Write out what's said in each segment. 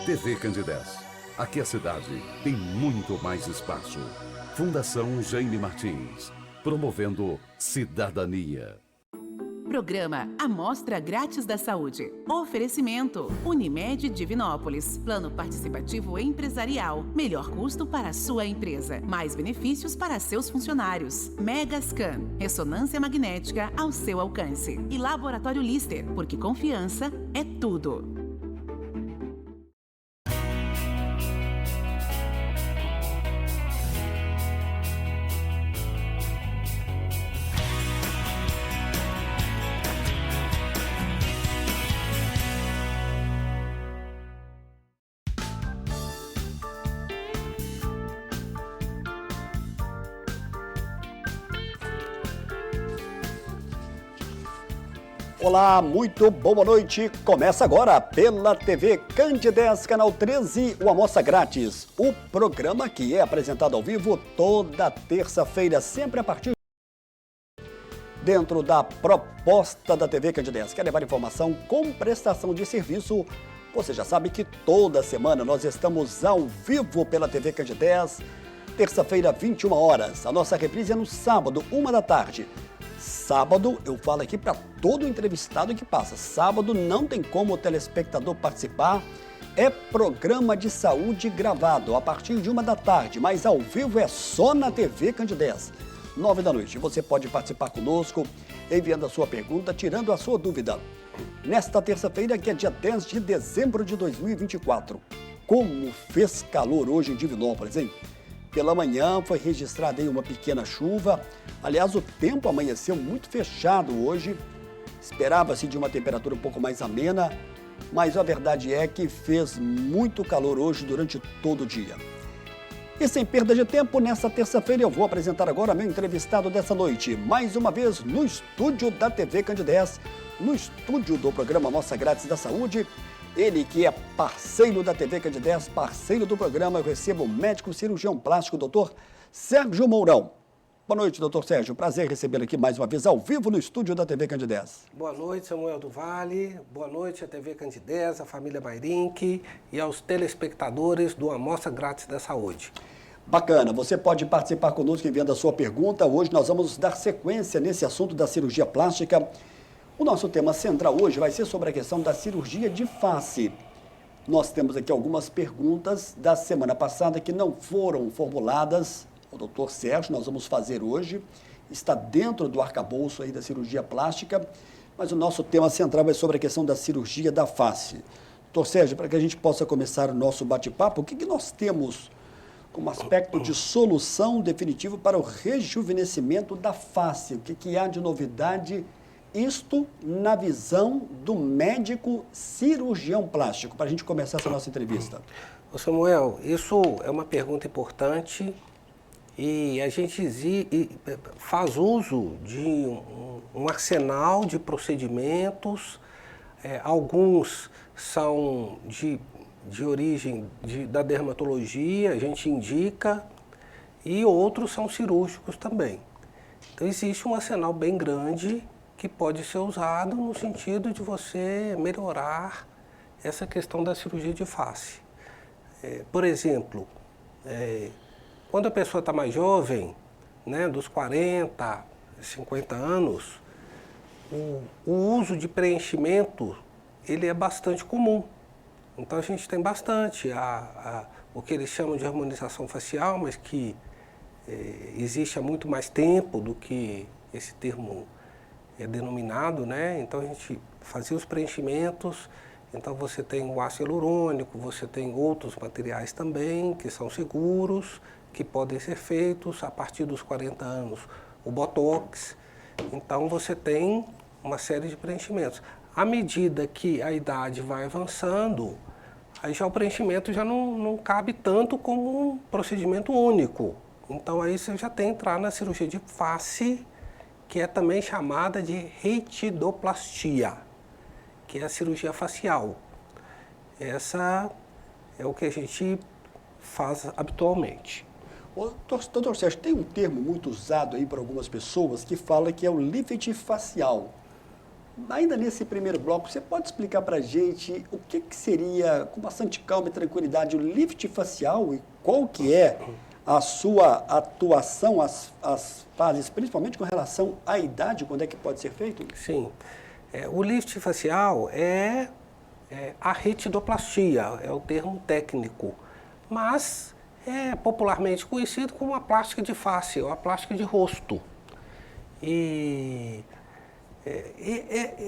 TV Candidez. Aqui a cidade tem muito mais espaço. Fundação Jaime Martins. Promovendo cidadania. Programa Amostra Grátis da Saúde. Oferecimento Unimed Divinópolis. Plano Participativo Empresarial. Melhor custo para a sua empresa. Mais benefícios para seus funcionários. Megascan. Ressonância magnética ao seu alcance. E Laboratório Lister, porque confiança é tudo. Olá, muito boa noite. Começa agora pela TV Candidez, canal 13, o Amostra Grátis. O programa que é apresentado ao vivo toda terça-feira, sempre a partir dentro da proposta da TV Candidez. Quer levar informação com prestação de serviço? Você já sabe que toda semana nós estamos ao vivo pela TV Candidez. Terça-feira, 21 horas. A nossa reprise é no sábado, 1 da tarde. Sábado, eu falo aqui para todo entrevistado que passa. Sábado não tem como o telespectador participar. É programa de saúde gravado a partir de 1 da tarde, mas ao vivo é só na TV Candidez, 9 da noite. Você pode participar conosco, enviando a sua pergunta, tirando a sua dúvida. Nesta terça-feira, que é dia 10 de dezembro de 2024. Como fez calor hoje em Divinópolis, hein? Pela manhã foi registrada aí uma pequena chuva. Aliás, o tempo amanheceu muito fechado hoje. Esperava-se de uma temperatura um pouco mais amena, mas a verdade é que fez muito calor hoje durante todo o dia. E sem perda de tempo, nesta terça-feira eu vou apresentar agora meu entrevistado dessa noite. Mais uma vez no estúdio da TV Candidez, no estúdio do programa Amostra Grátis da Saúde. Ele que é parceiro da TV Candidez, parceiro do programa, eu recebo o médico cirurgião plástico, doutor Sérgio Mourão. Boa noite, doutor Sérgio. Prazer recebê-lo aqui mais uma vez ao vivo no estúdio da TV Candidez. Boa noite, Samuel do Vale. Boa noite à TV Candidez, à família Mairink e aos telespectadores do Amostra Grátis da Saúde. Bacana, você pode participar conosco enviando a sua pergunta. Hoje nós vamos dar sequência nesse assunto da cirurgia plástica. O nosso tema central hoje vai ser sobre a questão da cirurgia de face. Nós temos aqui algumas perguntas da semana passada que não foram formuladas. O doutor Sérgio, nós vamos fazer hoje, está dentro do arcabouço aí da cirurgia plástica, mas o nosso tema central é sobre a questão da cirurgia da face. Doutor Sérgio, para que a gente possa começar o nosso bate-papo, o que nós temos como aspecto de solução definitiva para o rejuvenescimento da face? O que há de novidade? Isto na visão do médico cirurgião plástico, para a gente começar essa nossa entrevista. Ô Samuel, isso é uma pergunta importante e a gente faz uso de um arsenal de procedimentos, alguns são de origem da dermatologia, a gente indica, e outros são cirúrgicos também. Então existe um arsenal bem grande que pode ser usado no sentido de você melhorar essa questão da cirurgia de face. Por exemplo, quando a pessoa está mais jovem, né, dos 40, 50 anos, o uso de preenchimento ele é bastante comum. Então a gente tem bastante o que eles chamam de harmonização facial, mas que existe há muito mais tempo do que esse termo é denominado, né? Então a gente fazia os preenchimentos, então você tem o ácido hialurônico, você tem outros materiais também que são seguros, que podem ser feitos a partir dos 40 anos. O Botox, então você tem uma série de preenchimentos. À medida que a idade vai avançando, aí já o preenchimento já não cabe tanto como um procedimento único. Então aí você já tem que entrar na cirurgia de face, que é também chamada de retidoplastia, que é a cirurgia facial. Essa é o que a gente faz habitualmente. Doutor Sérgio, tem um termo muito usado aí por algumas pessoas que fala que é o lift facial. Ainda nesse primeiro bloco, você pode explicar para a gente o que seria, com bastante calma e tranquilidade, o lift facial e qual que é a sua atuação, as fases, principalmente com relação à idade, quando é que pode ser feito? Sim. O lift facial é a retidoplastia, é o termo técnico, mas é popularmente conhecido como a plástica de face, ou a plástica de rosto. E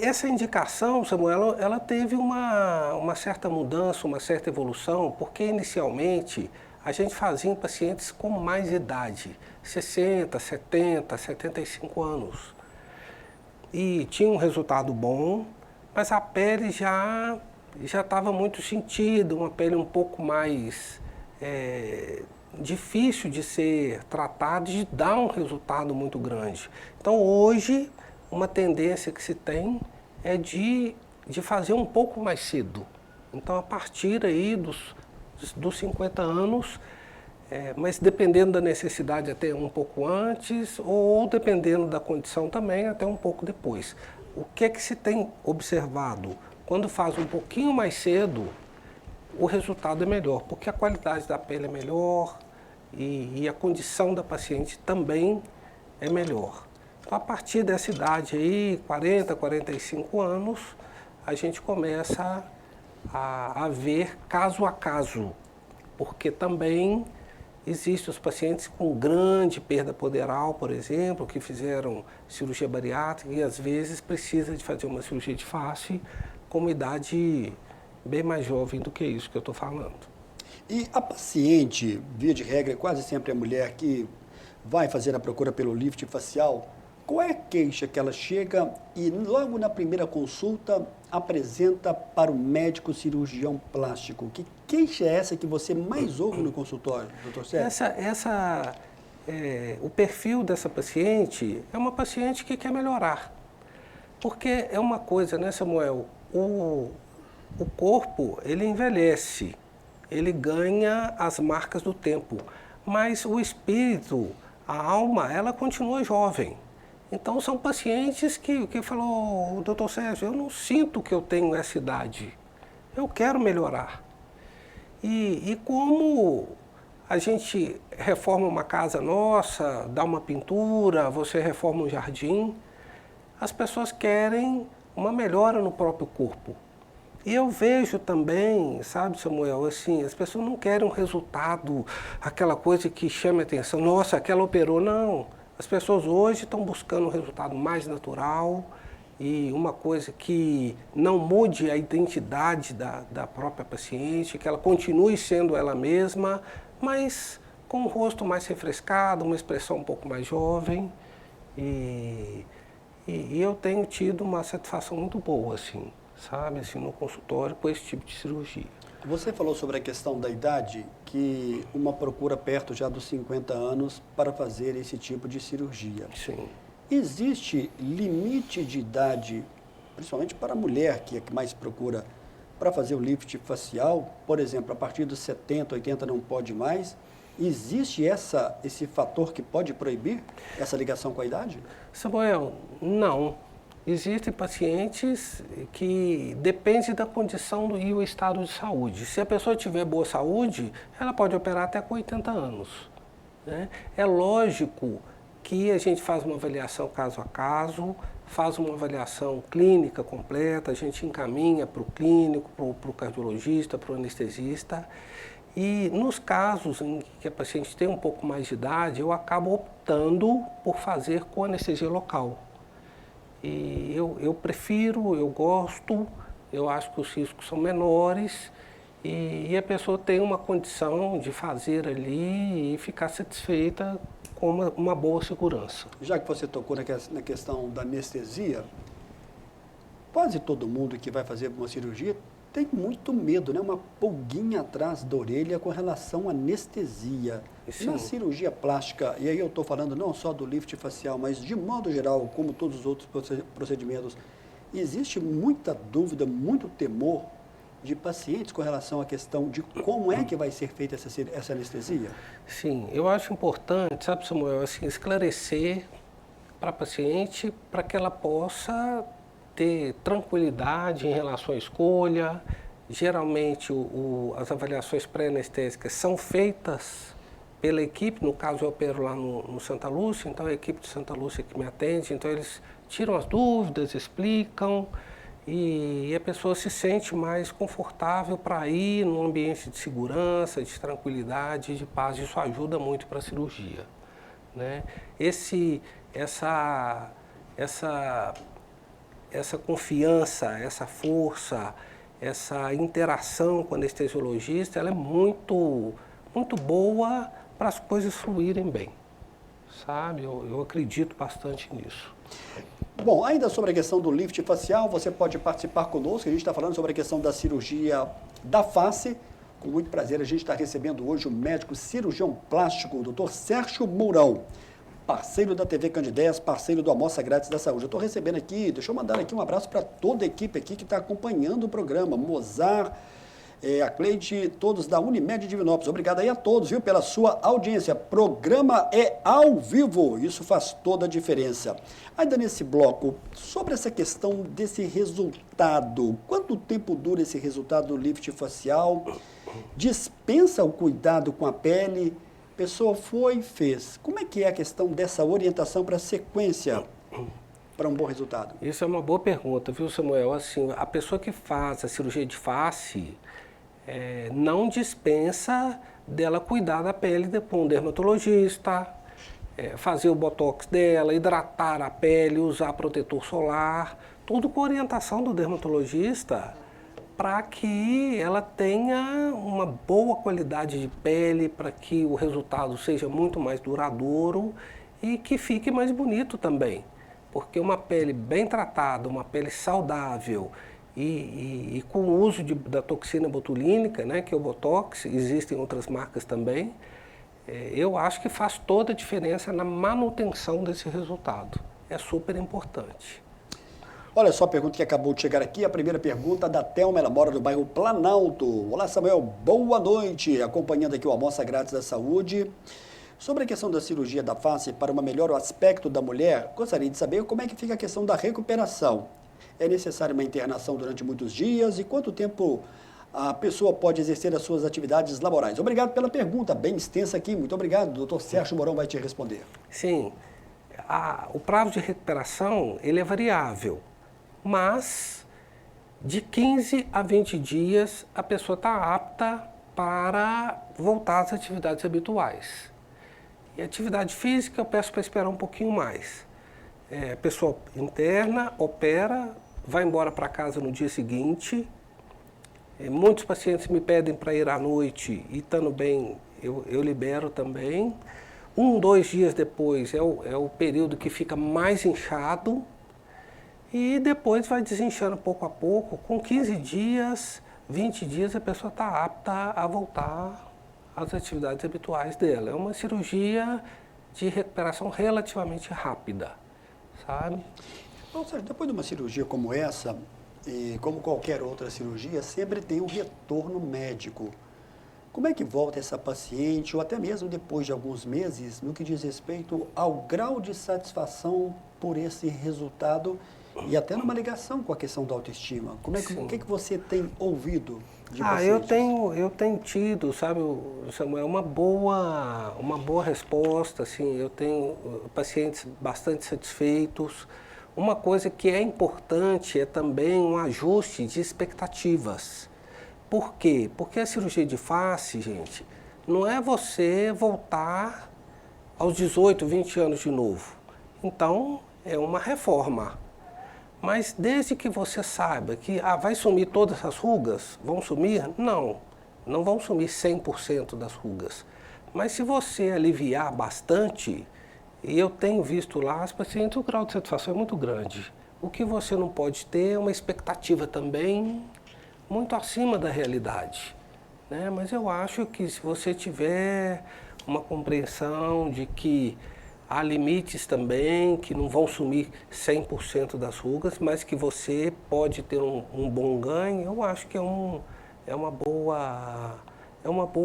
essa indicação, Samuel, ela teve uma certa mudança, uma certa evolução, porque inicialmente a gente fazia em pacientes com mais idade, 60, 70, 75 anos. E tinha um resultado bom, mas a pele já estava muito sentida, uma pele um pouco mais difícil de ser tratada e de dar um resultado muito grande. Então hoje, uma tendência que se tem é de fazer um pouco mais cedo. Então, a partir aí dos 50 anos, mas dependendo da necessidade até um pouco antes, ou dependendo da condição também, até um pouco depois. O que é que se tem observado? Quando faz um pouquinho mais cedo, o resultado é melhor, porque a qualidade da pele é melhor e a condição da paciente também é melhor. Então, a partir dessa idade aí, 40, 45 anos, a gente começa a ver caso a caso, porque também existem os pacientes com grande perda poderal, por exemplo, que fizeram cirurgia bariátrica e às vezes precisa de fazer uma cirurgia de face com uma idade bem mais jovem do que isso que eu estou falando. E a paciente, via de regra, quase sempre a mulher que vai fazer a procura pelo lift facial, qual é a queixa que ela chega e logo na primeira consulta apresenta para o médico cirurgião plástico? Que queixa é essa que você mais ouve no consultório, doutor Sérgio? O perfil dessa paciente é uma paciente que quer melhorar. Porque é uma coisa, né, Samuel? O corpo, ele envelhece, ele ganha as marcas do tempo, mas o espírito, a alma, ela continua jovem. Então, são pacientes que falam, doutor Sérgio, eu não sinto que eu tenho essa idade, eu quero melhorar. E como a gente reforma uma casa nossa, dá uma pintura, você reforma um jardim, as pessoas querem uma melhora no próprio corpo. E eu vejo também, sabe, Samuel, assim, as pessoas não querem um resultado, aquela coisa que chame a atenção, nossa, aquela operou, não. As pessoas hoje estão buscando um resultado mais natural e uma coisa que não mude a identidade da própria paciente, que ela continue sendo ela mesma, mas com o rosto mais refrescado, uma expressão um pouco mais jovem. E eu tenho tido uma satisfação muito boa, assim, sabe, assim, no consultório com esse tipo de cirurgia. Você falou sobre a questão da idade, que uma procura perto já dos 50 anos para fazer esse tipo de cirurgia. Sim. Existe limite de idade, principalmente para a mulher, que é que mais procura, para fazer o lift facial? Por exemplo, a partir dos 70, 80 não pode mais. Existe esse fator que pode proibir essa ligação com a idade? Samuel, não. Existem pacientes que depende da condição e o estado de saúde. Se a pessoa tiver boa saúde, ela pode operar até com 80 anos. Né? É lógico que a gente faz uma avaliação caso a caso, faz uma avaliação clínica completa, a gente encaminha para o clínico, para o cardiologista, para o anestesista. E nos casos em que a paciente tem um pouco mais de idade, eu acabo optando por fazer com anestesia local. E eu prefiro, eu gosto, eu acho que os riscos são menores e a pessoa tem uma condição de fazer ali e ficar satisfeita com uma boa segurança. Já que você tocou na questão da anestesia, quase todo mundo que vai fazer uma cirurgia tem muito medo, né? Uma pulguinha atrás da orelha com relação à anestesia. Sim. Na cirurgia plástica, e aí eu estou falando não só do lift facial, mas de modo geral, como todos os outros procedimentos, existe muita dúvida, muito temor de pacientes com relação à questão de como é que vai ser feita essa anestesia? Sim, eu acho importante, sabe, Samuel, assim, esclarecer para a paciente para que ela possa ter tranquilidade em relação à escolha. Geralmente as avaliações pré-anestésicas são feitas pela equipe, no caso eu opero lá no Santa Lúcia, então é a equipe de Santa Lúcia que me atende, então eles tiram as dúvidas, explicam e a pessoa se sente mais confortável para ir num ambiente de segurança, de tranquilidade, de paz. Isso ajuda muito para a cirurgia, né? Essa confiança, essa força, essa interação com o anestesiologista, ela é muito boa para as coisas fluírem bem, sabe? Eu acredito bastante nisso. Bom, ainda sobre a questão do lift facial, você pode participar conosco. A gente está falando sobre a questão da cirurgia da face. Com muito prazer, a gente está recebendo hoje o médico cirurgião plástico, o Dr. Sérgio Mourão, parceiro da TV Candidez, parceiro do Amostra Grátis da Saúde. Eu estou recebendo aqui, deixa eu mandar aqui um abraço para toda a equipe aqui que está acompanhando o programa. Mozart, a Cleide, todos da Unimed Divinópolis. Obrigado aí a todos, viu, pela sua audiência. Programa é ao vivo, isso faz toda a diferença. Ainda nesse bloco, sobre essa questão desse resultado, quanto tempo dura esse resultado do lift facial? Dispensa o cuidado com a pele? Pessoa foi e fez. Como é que é a questão dessa orientação para a sequência para um bom resultado? Isso é uma boa pergunta, viu, Samuel? Assim, a pessoa que faz a cirurgia de face não dispensa dela cuidar da pele com um dermatologista, fazer o botox dela, hidratar a pele, usar protetor solar, tudo com orientação do dermatologista, para que ela tenha uma boa qualidade de pele, para que o resultado seja muito mais duradouro e que fique mais bonito também. Porque uma pele bem tratada, uma pele saudável e com o uso da toxina botulínica, né, que é o Botox, existem outras marcas também, eu acho que faz toda a diferença na manutenção desse resultado. É super importante. Olha só a pergunta que acabou de chegar aqui, a primeira pergunta da Thelma, ela mora no bairro Planalto. Olá, Samuel, boa noite, acompanhando aqui o Amostra Grátis da Saúde. Sobre a questão da cirurgia da face para um melhor aspecto da mulher, gostaria de saber como é que fica a questão da recuperação. É necessária uma internação durante muitos dias e quanto tempo a pessoa pode exercer as suas atividades laborais? Obrigado pela pergunta, bem extensa aqui, muito obrigado. O Dr. Sérgio Mourão vai te responder. Sim, o prazo de recuperação ele é variável. Mas de 15 a 20 dias a pessoa está apta para voltar às atividades habituais. E atividade física eu peço para esperar um pouquinho mais. A pessoa interna, opera, vai embora para casa no dia seguinte. Muitos pacientes me pedem para ir à noite e estando bem eu libero também. 2 dias depois é o período que fica mais inchado. E depois vai desinchando pouco a pouco, com 15 dias, 20 dias a pessoa está apta a voltar às atividades habituais dela. É uma cirurgia de recuperação relativamente rápida, sabe? Ou seja, depois de uma cirurgia como essa, e como qualquer outra cirurgia, sempre tem um retorno médico. Como é que volta essa paciente, ou até mesmo depois de alguns meses, no que diz respeito ao grau de satisfação por esse resultado e até numa ligação com a questão da autoestima? O que você tem ouvido de pacientes? Eu tenho tido, sabe, Samuel, uma boa resposta, assim, eu tenho pacientes bastante satisfeitos. Uma coisa que é importante é também um ajuste de expectativas. Por quê? Porque a cirurgia de face, gente, não é você voltar aos 18, 20 anos de novo. Então, é uma reforma. Mas desde que você saiba que vai sumir todas as rugas, vão sumir? Não vão sumir 100% das rugas. Mas se você aliviar bastante, e eu tenho visto lá, as pacientes, o grau de satisfação é muito grande. O que você não pode ter é uma expectativa também muito acima da realidade, né? Mas eu acho que se você tiver uma compreensão de que há limites também, que não vão sumir 100% das rugas, mas que você pode ter um bom ganho, eu acho que é uma boa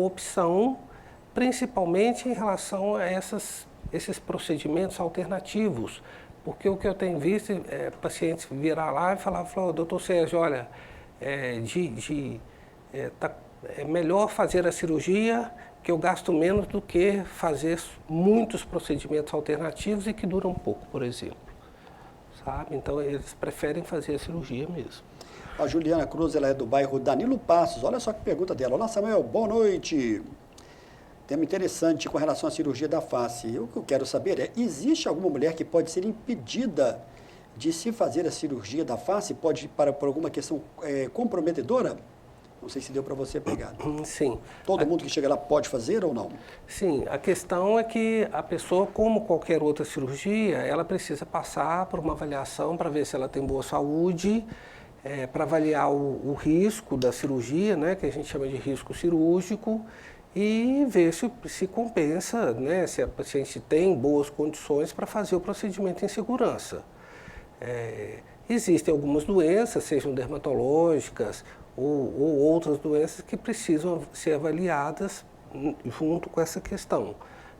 opção, principalmente em relação a esses procedimentos alternativos, Porque o que eu tenho visto é pacientes virar lá e falar, doutor Sérgio, olha, é melhor fazer a cirurgia que eu gasto menos do que fazer muitos procedimentos alternativos e que duram pouco, por exemplo. Sabe? Então, eles preferem fazer a cirurgia mesmo. A Juliana Cruz, ela é do bairro Danilo Passos. Olha só que pergunta dela. Olá, Samuel, boa noite. Tema interessante com relação à cirurgia da face. O que eu quero saber é, existe alguma mulher que pode ser impedida de se fazer a cirurgia da face? Pode por alguma questão comprometedora? Não sei se deu para você pegar. Sim. Todo mundo que chega lá pode fazer ou não? Sim, a questão é que a pessoa, como qualquer outra cirurgia, ela precisa passar por uma avaliação para ver se ela tem boa saúde, para avaliar o risco da cirurgia, né, que a gente chama de risco cirúrgico, e ver se compensa, né, se a paciente tem boas condições para fazer o procedimento em segurança. Existem algumas doenças, sejam dermatológicas ou outras doenças que precisam ser avaliadas junto com essa questão.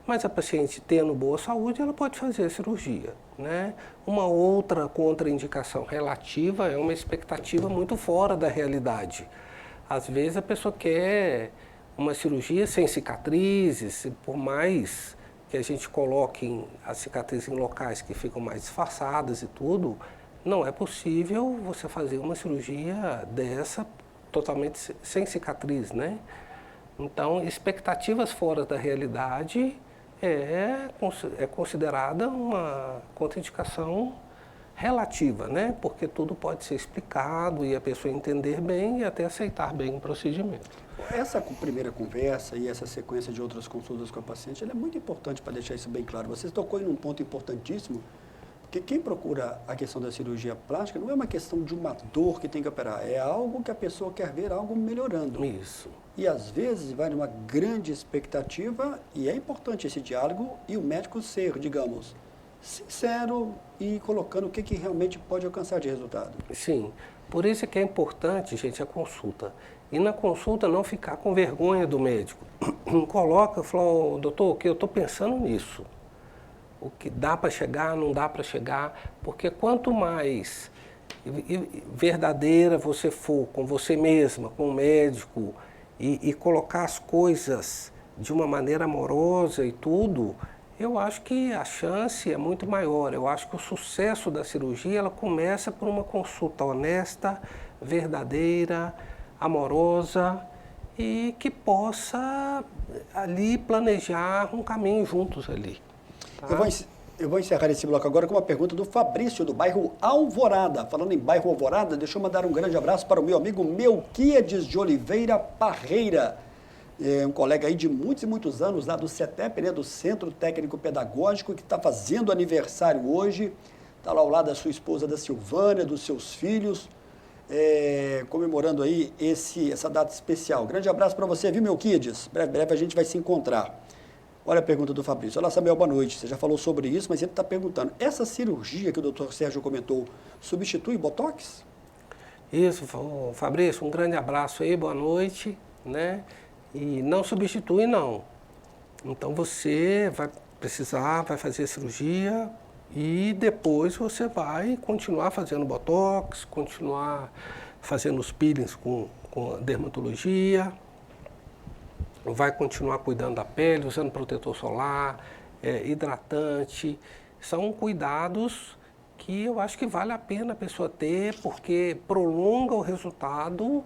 Mas a paciente tendo boa saúde, ela pode fazer a cirurgia, né? Uma outra contraindicação relativa é uma expectativa muito fora da realidade. Às vezes a pessoa quer uma cirurgia sem cicatrizes, por mais que a gente coloque as cicatrizes em locais que ficam mais disfarçadas e tudo, não é possível você fazer uma cirurgia dessa totalmente sem cicatriz, né? Então, expectativas fora da realidade é considerada uma contraindicação relativa, né? Porque tudo pode ser explicado e a pessoa entender bem e até aceitar bem o procedimento. Essa primeira conversa e essa sequência de outras consultas com a paciente, ela é muito importante para deixar isso bem claro. Você tocou em um ponto importantíssimo, porque quem procura a questão da cirurgia plástica não é uma questão de uma dor que tem que operar, é algo que a pessoa quer ver algo melhorando. Isso. E às vezes vai numa grande expectativa e é importante esse diálogo e o médico ser, digamos, sincero e colocando o que realmente pode alcançar de resultado. Sim, por isso é que é importante, gente, a consulta. E na consulta não ficar com vergonha do médico. Coloca, fala, doutor, que eu estou pensando nisso. O que dá para chegar, não dá para chegar, porque quanto mais verdadeira você for com você mesma, com o médico, e colocar as coisas de uma maneira amorosa e tudo, eu acho que a chance é muito maior. Eu acho que o sucesso da cirurgia, ela começa por uma consulta honesta, verdadeira, amorosa e que possa ali planejar um caminho juntos ali. Tá? Eu vou encerrar esse bloco agora com uma pergunta do Fabrício, do bairro Alvorada. Falando em bairro Alvorada, deixa eu mandar um grande abraço para o meu amigo Melquíades de Oliveira Parreira. É um colega aí de muitos e muitos anos lá do CETEP, né, do Centro Técnico Pedagógico, que está fazendo aniversário hoje. Está lá ao lado da sua esposa, da Silvânia, dos seus filhos, comemorando aí essa data especial. Grande abraço para você, viu, Melquíades? Breve a gente vai se encontrar. Olha a pergunta do Fabrício. Olá, Samuel, boa noite. Você já falou sobre isso, mas ele está perguntando, essa cirurgia que o doutor Sérgio comentou, substitui Botox? Isso, Fabrício, um grande abraço aí, boa noite, né? E não substitui, não. Então, você vai fazer a cirurgia e depois você vai continuar fazendo Botox, continuar fazendo os peelings com a dermatologia, vai continuar cuidando da pele, usando protetor solar, hidratante. São cuidados que eu acho que vale a pena a pessoa ter, porque prolonga o resultado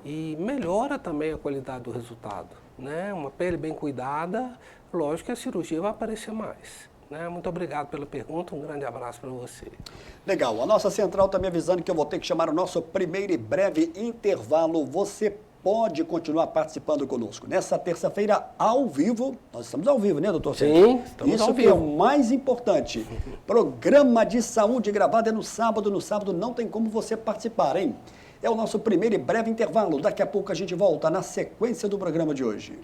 e melhora também a qualidade do resultado, né? Uma pele bem cuidada, lógico que a cirurgia vai aparecer mais, né? Muito obrigado pela pergunta, um grande abraço para você. Legal, a nossa central está me avisando que eu vou ter que chamar o nosso primeiro e breve intervalo. Você pode continuar participando conosco. Nessa terça-feira, ao vivo, nós estamos ao vivo, né, doutor Sérgio? Sim, estamos ao vivo. Isso que é o mais importante. Programa de saúde gravado é no sábado não tem como você participar, hein? É o nosso primeiro e breve intervalo. Daqui a pouco a gente volta na sequência do programa de hoje.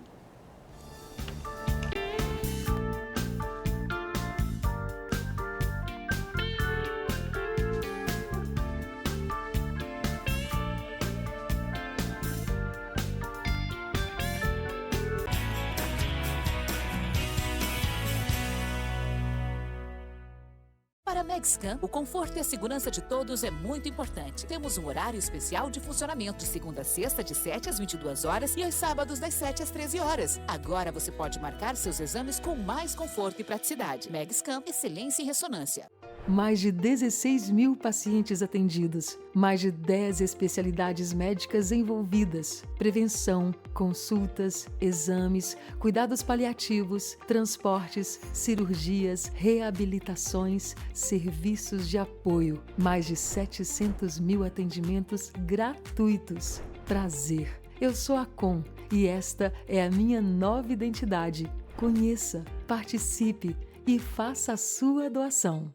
Para a Megscan, o conforto e a segurança de todos é muito importante. Temos um horário especial de funcionamento de segunda a sexta, de 7 às 22 horas e aos sábados, das 7 às 13 horas. Agora você pode marcar seus exames com mais conforto e praticidade. Megscan, excelência em ressonância. Mais de 16 mil pacientes atendidos, mais de 10 especialidades médicas envolvidas, prevenção, consultas, exames, cuidados paliativos, transportes, cirurgias, reabilitações, serviços de apoio, mais de 700 mil atendimentos gratuitos. Prazer! Eu sou a Com e esta é a minha nova identidade. Conheça, participe e faça a sua doação.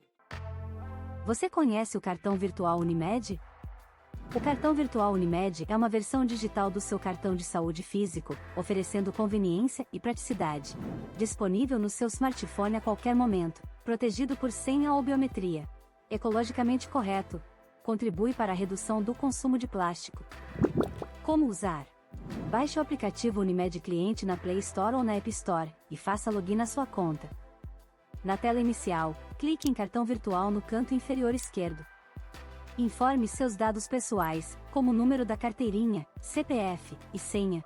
Você conhece o cartão virtual Unimed? O cartão virtual Unimed é uma versão digital do seu cartão de saúde físico, oferecendo conveniência e praticidade. Disponível no seu smartphone a qualquer momento, protegido por senha ou biometria. Ecologicamente correto. Contribui para a redução do consumo de plástico. Como usar? Baixe o aplicativo Unimed Cliente na Play Store ou na App Store e faça login na sua conta. Na tela inicial, clique em cartão virtual no canto inferior esquerdo. Informe seus dados pessoais, como o número da carteirinha, CPF e senha.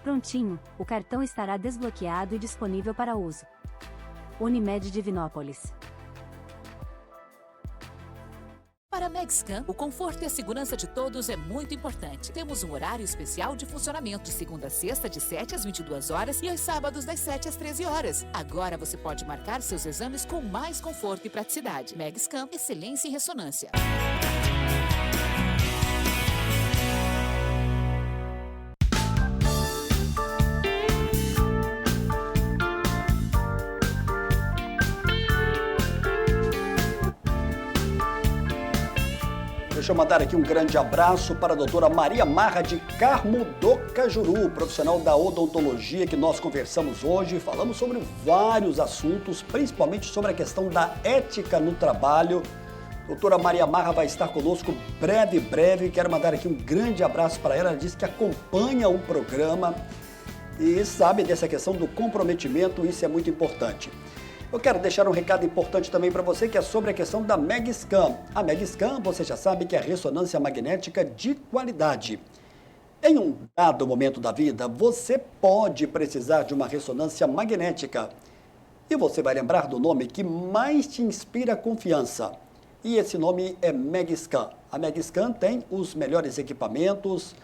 Prontinho, o cartão estará desbloqueado e disponível para uso. Unimed Divinópolis. Para a Megscan, o conforto e a segurança de todos é muito importante. Temos um horário especial de funcionamento de segunda a sexta, de 7 às 22 horas e aos sábados, das 7 às 13 horas. Agora você pode marcar seus exames com mais conforto e praticidade. Megscan, excelência em ressonância. Deixa eu mandar aqui um grande abraço para a doutora Maria Marra de Carmo do Cajuru, profissional da odontologia que nós conversamos hoje. Falamos sobre vários assuntos, principalmente sobre a questão da ética no trabalho. Doutora Maria Marra vai estar conosco breve. Quero mandar aqui um grande abraço para ela. Ela disse que acompanha o programa e sabe dessa questão do comprometimento, isso é muito importante. Eu quero deixar um recado importante também para você, que é sobre a questão da Megscan. A Megscan, você já sabe que é a ressonância magnética de qualidade. Em um dado momento da vida, você pode precisar de uma ressonância magnética. E você vai lembrar do nome que mais te inspira confiança. E esse nome é Megscan. A Megscan tem os melhores equipamentos,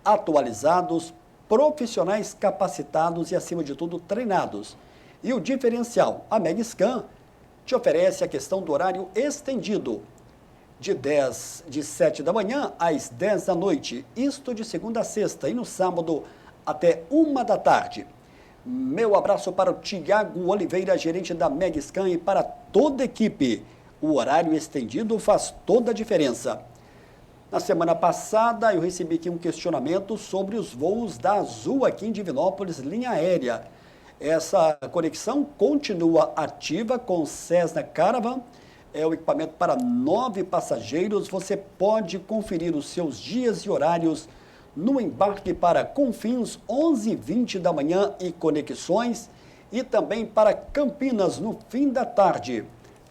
atualizados, profissionais capacitados e, acima de tudo, treinados. E o diferencial, a Megscan te oferece a questão do horário estendido, de 7 da manhã às 10 da noite, isto de segunda a sexta, e no sábado até 1 da tarde. Meu abraço para o Tiago Oliveira, gerente da Megscan, e para toda a equipe. O horário estendido faz toda a diferença. Na semana passada, eu recebi aqui um questionamento sobre os voos da Azul aqui em Divinópolis, linha aérea. Essa conexão continua ativa com o Cessna Caravan. É o equipamento para 9 passageiros. Você pode conferir os seus dias e horários no embarque para Confins, 11h20 da manhã e conexões, e também para Campinas no fim da tarde.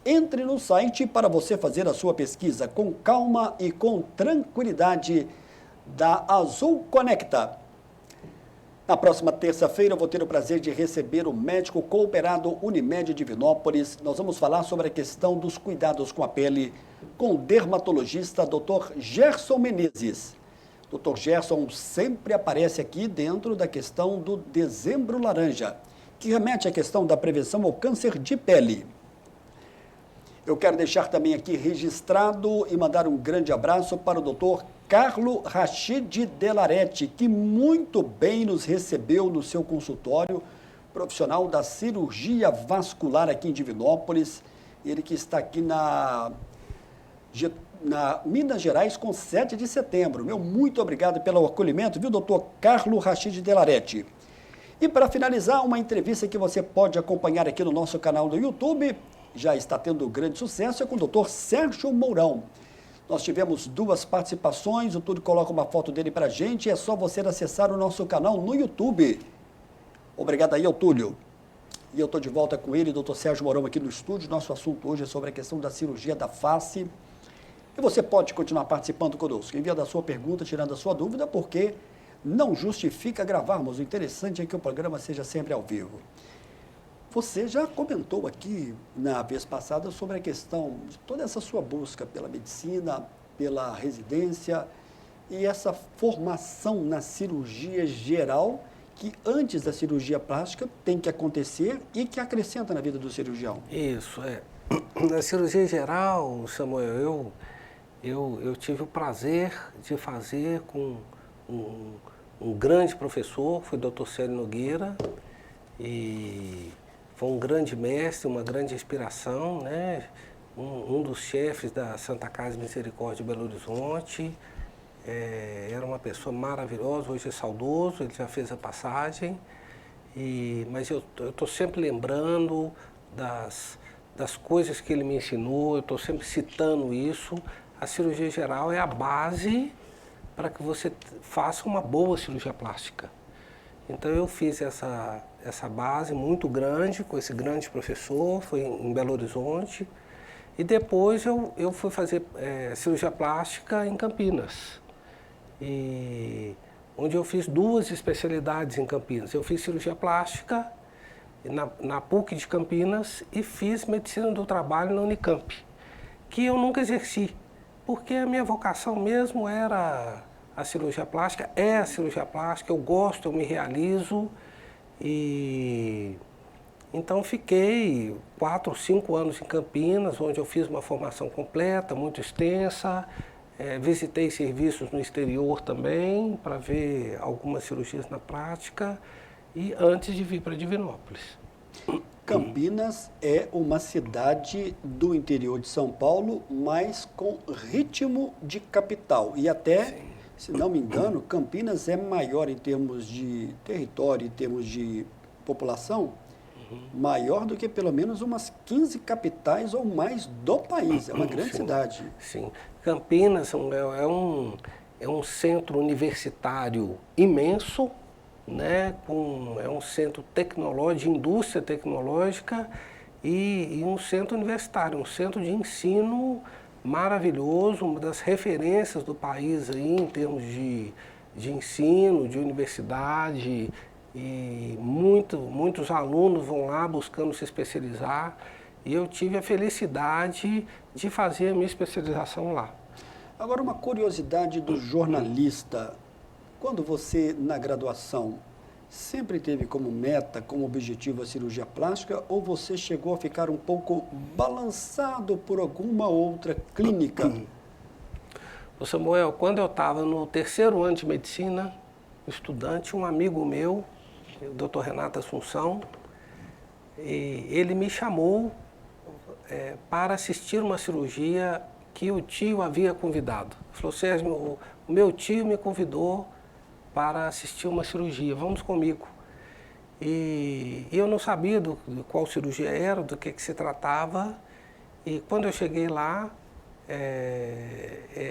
Entre no site para você fazer a sua pesquisa com calma e com tranquilidade da Azul Conecta. Na próxima terça-feira eu vou ter o prazer de receber o médico cooperado Unimed Divinópolis. Nós vamos falar sobre a questão dos cuidados com a pele com o dermatologista Dr. Gerson Menezes. Dr. Gerson sempre aparece aqui dentro da questão do Dezembro Laranja, que remete à questão da prevenção ao câncer de pele. Eu quero deixar também aqui registrado e mandar um grande abraço para o Dr. Carlo Rachid Delarete, que muito bem nos recebeu no seu consultório, profissional da cirurgia vascular aqui em Divinópolis. Ele que está aqui na Minas Gerais com 7 de setembro. Meu muito obrigado pelo acolhimento, viu, doutor Carlo Rachid Delarete. E para finalizar, uma entrevista que você pode acompanhar aqui no nosso canal do YouTube, já está tendo grande sucesso, é com o doutor Sérgio Mourão. Nós tivemos 2 participações, o Túlio coloca uma foto dele para a gente, é só você acessar o nosso canal no YouTube. Obrigado aí ao Túlio. E eu estou de volta com ele, doutor Sérgio Mourão, aqui no estúdio. Nosso assunto hoje é sobre a questão da cirurgia da face. E você pode continuar participando conosco, enviando a sua pergunta, tirando a sua dúvida, porque não justifica gravarmos. O interessante é que o programa seja sempre ao vivo. Você já comentou aqui na vez passada sobre a questão de toda essa sua busca pela medicina, pela residência e essa formação na cirurgia geral, que antes da cirurgia plástica tem que acontecer e que acrescenta na vida do cirurgião. Isso, Na cirurgia geral, Samuel, eu tive o prazer de fazer com um grande professor, foi o Dr. Célio Nogueira, e foi um grande mestre, uma grande inspiração, né? Um dos chefes da Santa Casa Misericórdia de Belo Horizonte. Era uma pessoa maravilhosa, hoje é saudoso, ele já fez a passagem, mas eu estou sempre lembrando das coisas que ele me ensinou, eu estou sempre citando isso. A cirurgia geral é a base para que você faça uma boa cirurgia plástica. Então eu fiz essa base muito grande com esse grande professor, foi em Belo Horizonte, e depois eu fui fazer cirurgia plástica em Campinas. Onde eu fiz 2 especialidades em Campinas. Eu fiz cirurgia plástica na PUC de Campinas e fiz medicina do trabalho na Unicamp, que eu nunca exerci, porque a minha vocação mesmo era a cirurgia plástica, é a cirurgia plástica, eu gosto, eu me realizo, e então fiquei 4 ou 5 anos em Campinas, onde eu fiz uma formação completa, muito extensa. Visitei serviços no exterior também, para ver algumas cirurgias na prática, e antes de vir para Divinópolis. Campinas é uma cidade do interior de São Paulo, mas com ritmo de capital. E até, sim, se não me engano, Campinas é maior em termos de território, em termos de população, maior do que pelo menos umas 15 capitais ou mais do país. É uma grande cidade. Sim. Campinas é um centro universitário imenso, né? É um centro tecnológico, de indústria tecnológica e um centro universitário, um centro de ensino maravilhoso, uma das referências do país aí em termos de ensino, de universidade. E muitos alunos vão lá buscando se especializar, e eu tive a felicidade de fazer a minha especialização lá. Agora, uma curiosidade do jornalista: quando você, na graduação, sempre teve como meta, como objetivo a cirurgia plástica, ou você chegou a ficar um pouco balançado por alguma outra clínica? Ô Samuel, quando eu estava no 3º ano de medicina, estudante, um amigo meu, o Dr. Renato Assunção, e ele me chamou para assistir uma cirurgia que o tio havia convidado. Ele falou: Sérgio, o meu tio me convidou para assistir uma cirurgia, vamos comigo. E eu não sabia de qual cirurgia era, do que se tratava, e quando eu cheguei lá,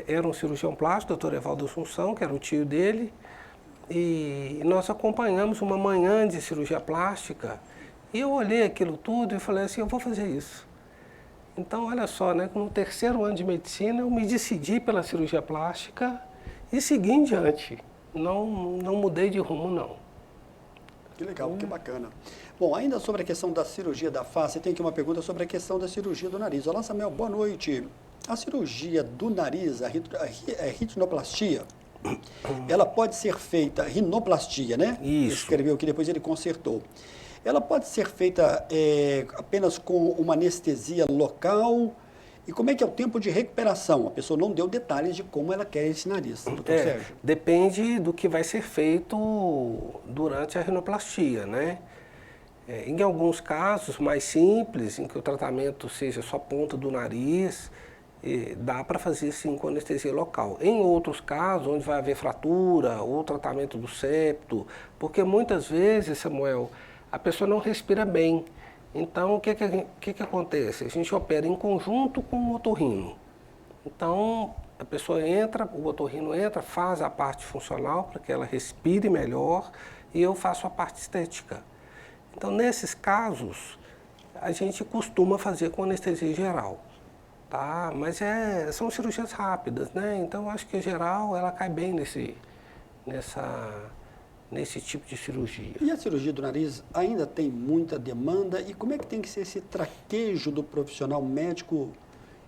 era um cirurgião plástico, o Dr. Evaldo Assunção, que era o tio dele, e nós acompanhamos uma manhã de cirurgia plástica, e eu olhei aquilo tudo e falei assim: eu vou fazer isso. Então, olha só, né, no 3º ano de medicina eu me decidi pela cirurgia plástica e segui em diante. Não mudei de rumo, não. Que legal, que bacana. Bom, ainda sobre a questão da cirurgia da face, tem aqui uma pergunta sobre a questão da cirurgia do nariz. Olá, Samuel, boa noite. A cirurgia do nariz, a rinoplastia, ela pode ser feita, rinoplastia, né? Isso. Ele escreveu aqui, depois ele consertou. Ela pode ser feita apenas com uma anestesia local? E como é que é o tempo de recuperação? A pessoa não deu detalhes de como ela quer esse nariz, doutor Sérgio. Depende do que vai ser feito durante a rinoplastia, né? Em alguns casos mais simples, em que o tratamento seja só ponta do nariz, dá para fazer sim com anestesia local. Em outros casos, onde vai haver fratura ou tratamento do septo, porque muitas vezes, Samuel, a pessoa não respira bem. Então, o que acontece? A gente opera em conjunto com o otorrino. Então, a pessoa entra, o otorrino entra, faz a parte funcional para que ela respire melhor, e eu faço a parte estética. Então, nesses casos, a gente costuma fazer com anestesia geral, tá? Mas são cirurgias rápidas, né? Então, eu acho que, em geral, ela cai bem nesse tipo de cirurgia. E a cirurgia do nariz ainda tem muita demanda? E como é que tem que ser esse traquejo do profissional médico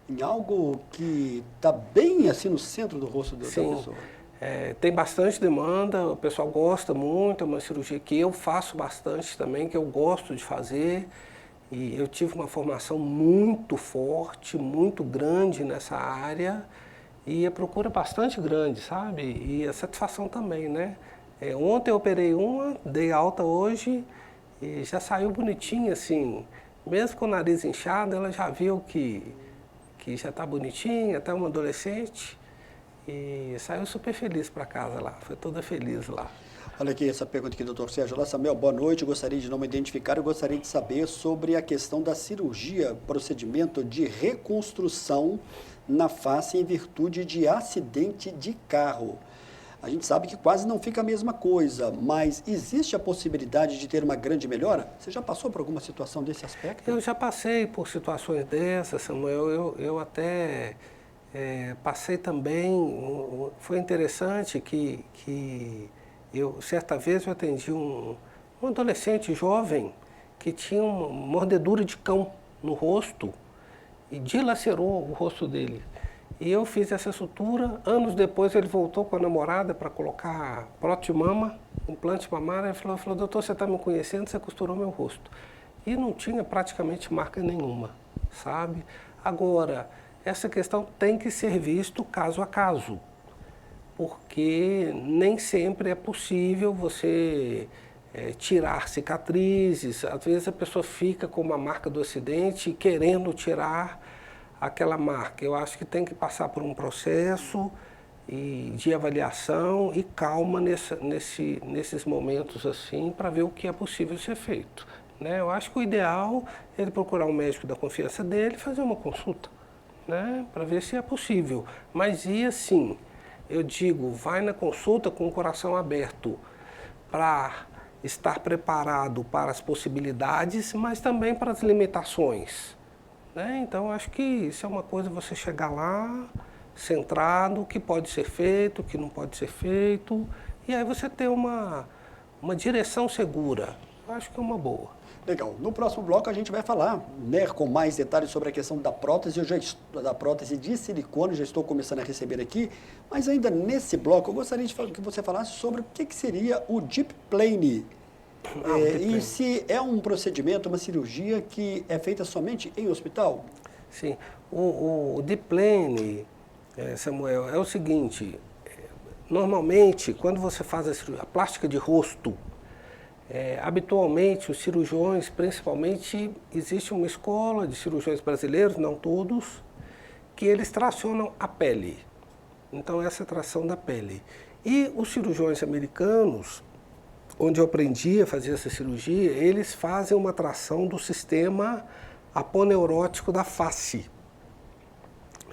em algo que está bem assim no centro do rosto da pessoa? Tem bastante demanda, o pessoal gosta muito, é uma cirurgia que eu faço bastante também, que eu gosto de fazer. E eu tive uma formação muito forte, muito grande nessa área e a procura bastante grande, sabe? E a satisfação também, né? Ontem eu operei uma, dei alta hoje e já saiu bonitinha, assim. Mesmo com o nariz inchado, ela já viu que já está bonitinha, até uma adolescente. E saiu super feliz para casa lá, foi toda feliz lá. Olha aqui essa pergunta aqui, doutor Sérgio. Olá, Samuel, boa noite. Eu gostaria de não me identificar, eu gostaria de saber sobre a questão da cirurgia, procedimento de reconstrução na face em virtude de acidente de carro. A gente sabe que quase não fica a mesma coisa, mas existe a possibilidade de ter uma grande melhora? Você já passou por alguma situação desse aspecto? Eu já passei por situações dessas, Samuel. Eu até passei também. Foi interessante que certa vez eu atendi um adolescente jovem que tinha uma mordedura de cão no rosto e dilacerou o rosto dele. E eu fiz essa sutura. Anos depois ele voltou com a namorada para colocar prótese de mama, implante mamário. Ele falou, doutor, você está me conhecendo, você costurou meu rosto. E não tinha praticamente marca nenhuma, sabe? Agora, essa questão tem que ser visto caso a caso, porque nem sempre é possível você tirar cicatrizes. Às vezes a pessoa fica com uma marca do acidente querendo tirar aquela marca. Eu acho que tem que passar por um processo de avaliação e calma nesses momentos assim, para ver o que é possível ser feito, né? Eu acho que o ideal é ele procurar um médico da confiança dele e fazer uma consulta, né? Para ver se é possível. Mas e assim, eu digo, vai na consulta com o coração aberto para estar preparado para as possibilidades, mas também para as limitações, né? Então, acho que isso é uma coisa, você chegar lá, centrado, o que pode ser feito, o que não pode ser feito, e aí você ter uma direção segura. Eu acho que é uma boa. Legal. No próximo bloco a gente vai falar, né, com mais detalhes sobre a questão da prótese. Da prótese de silicone, já estou começando a receber aqui, mas ainda nesse bloco eu gostaria de que você falasse sobre o que seria o Deep Plane. E se é um procedimento, uma cirurgia que é feita somente em hospital? Sim. O Deep Plane, Samuel, é o seguinte, normalmente quando você faz a plástica de rosto, habitualmente os cirurgiões, principalmente, existe uma escola de cirurgiões brasileiros, não todos, que eles tracionam a pele. Então essa é a tração da pele. E os cirurgiões americanos, onde eu aprendi a fazer essa cirurgia, eles fazem uma tração do sistema aponeurótico da face.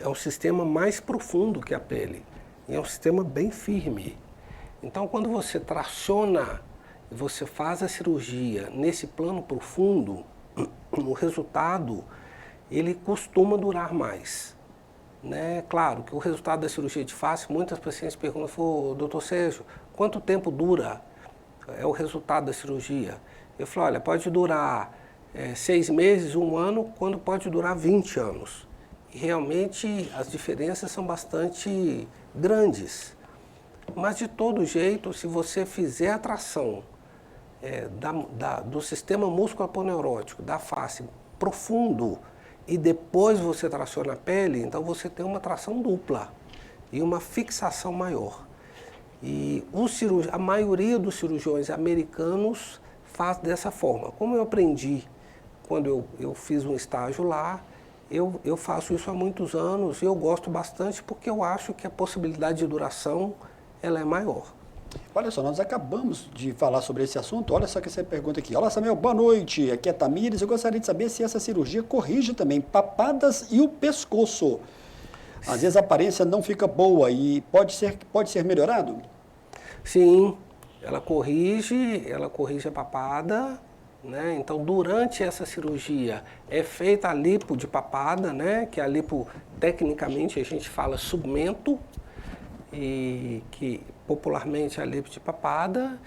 É um sistema mais profundo que a pele. E é um sistema bem firme. Então, quando você traciona, você faz a cirurgia nesse plano profundo, o resultado, ele costuma durar mais, né? Claro que o resultado da cirurgia de face, muitas pacientes perguntam, doutor Sérgio, quanto tempo dura o resultado da cirurgia? Eu falo, olha, pode durar 6 meses, 1 ano, quando pode durar 20 anos. E realmente as diferenças são bastante grandes. Mas de todo jeito, se você fizer a tração do sistema músculo-aponeurótico, da face, profundo, e depois você traciona a pele, então você tem uma tração dupla e uma fixação maior. E a maioria dos cirurgiões americanos faz dessa forma. Como eu aprendi quando eu fiz um estágio lá, eu faço isso há muitos anos e eu gosto bastante porque eu acho que a possibilidade de duração ela é maior. Olha só, nós acabamos de falar sobre esse assunto. Olha só que essa pergunta aqui. Olá, Samuel, boa noite. Aqui é Tamires. Eu gostaria de saber se essa cirurgia corrige também papadas e o pescoço. Às vezes a aparência não fica boa e pode ser melhorado? Sim, ela corrige a papada, né? Então, durante essa cirurgia é feita a lipo de papada, né? Que a lipo, tecnicamente, a gente fala submento, e que popularmente é a lipo de papada,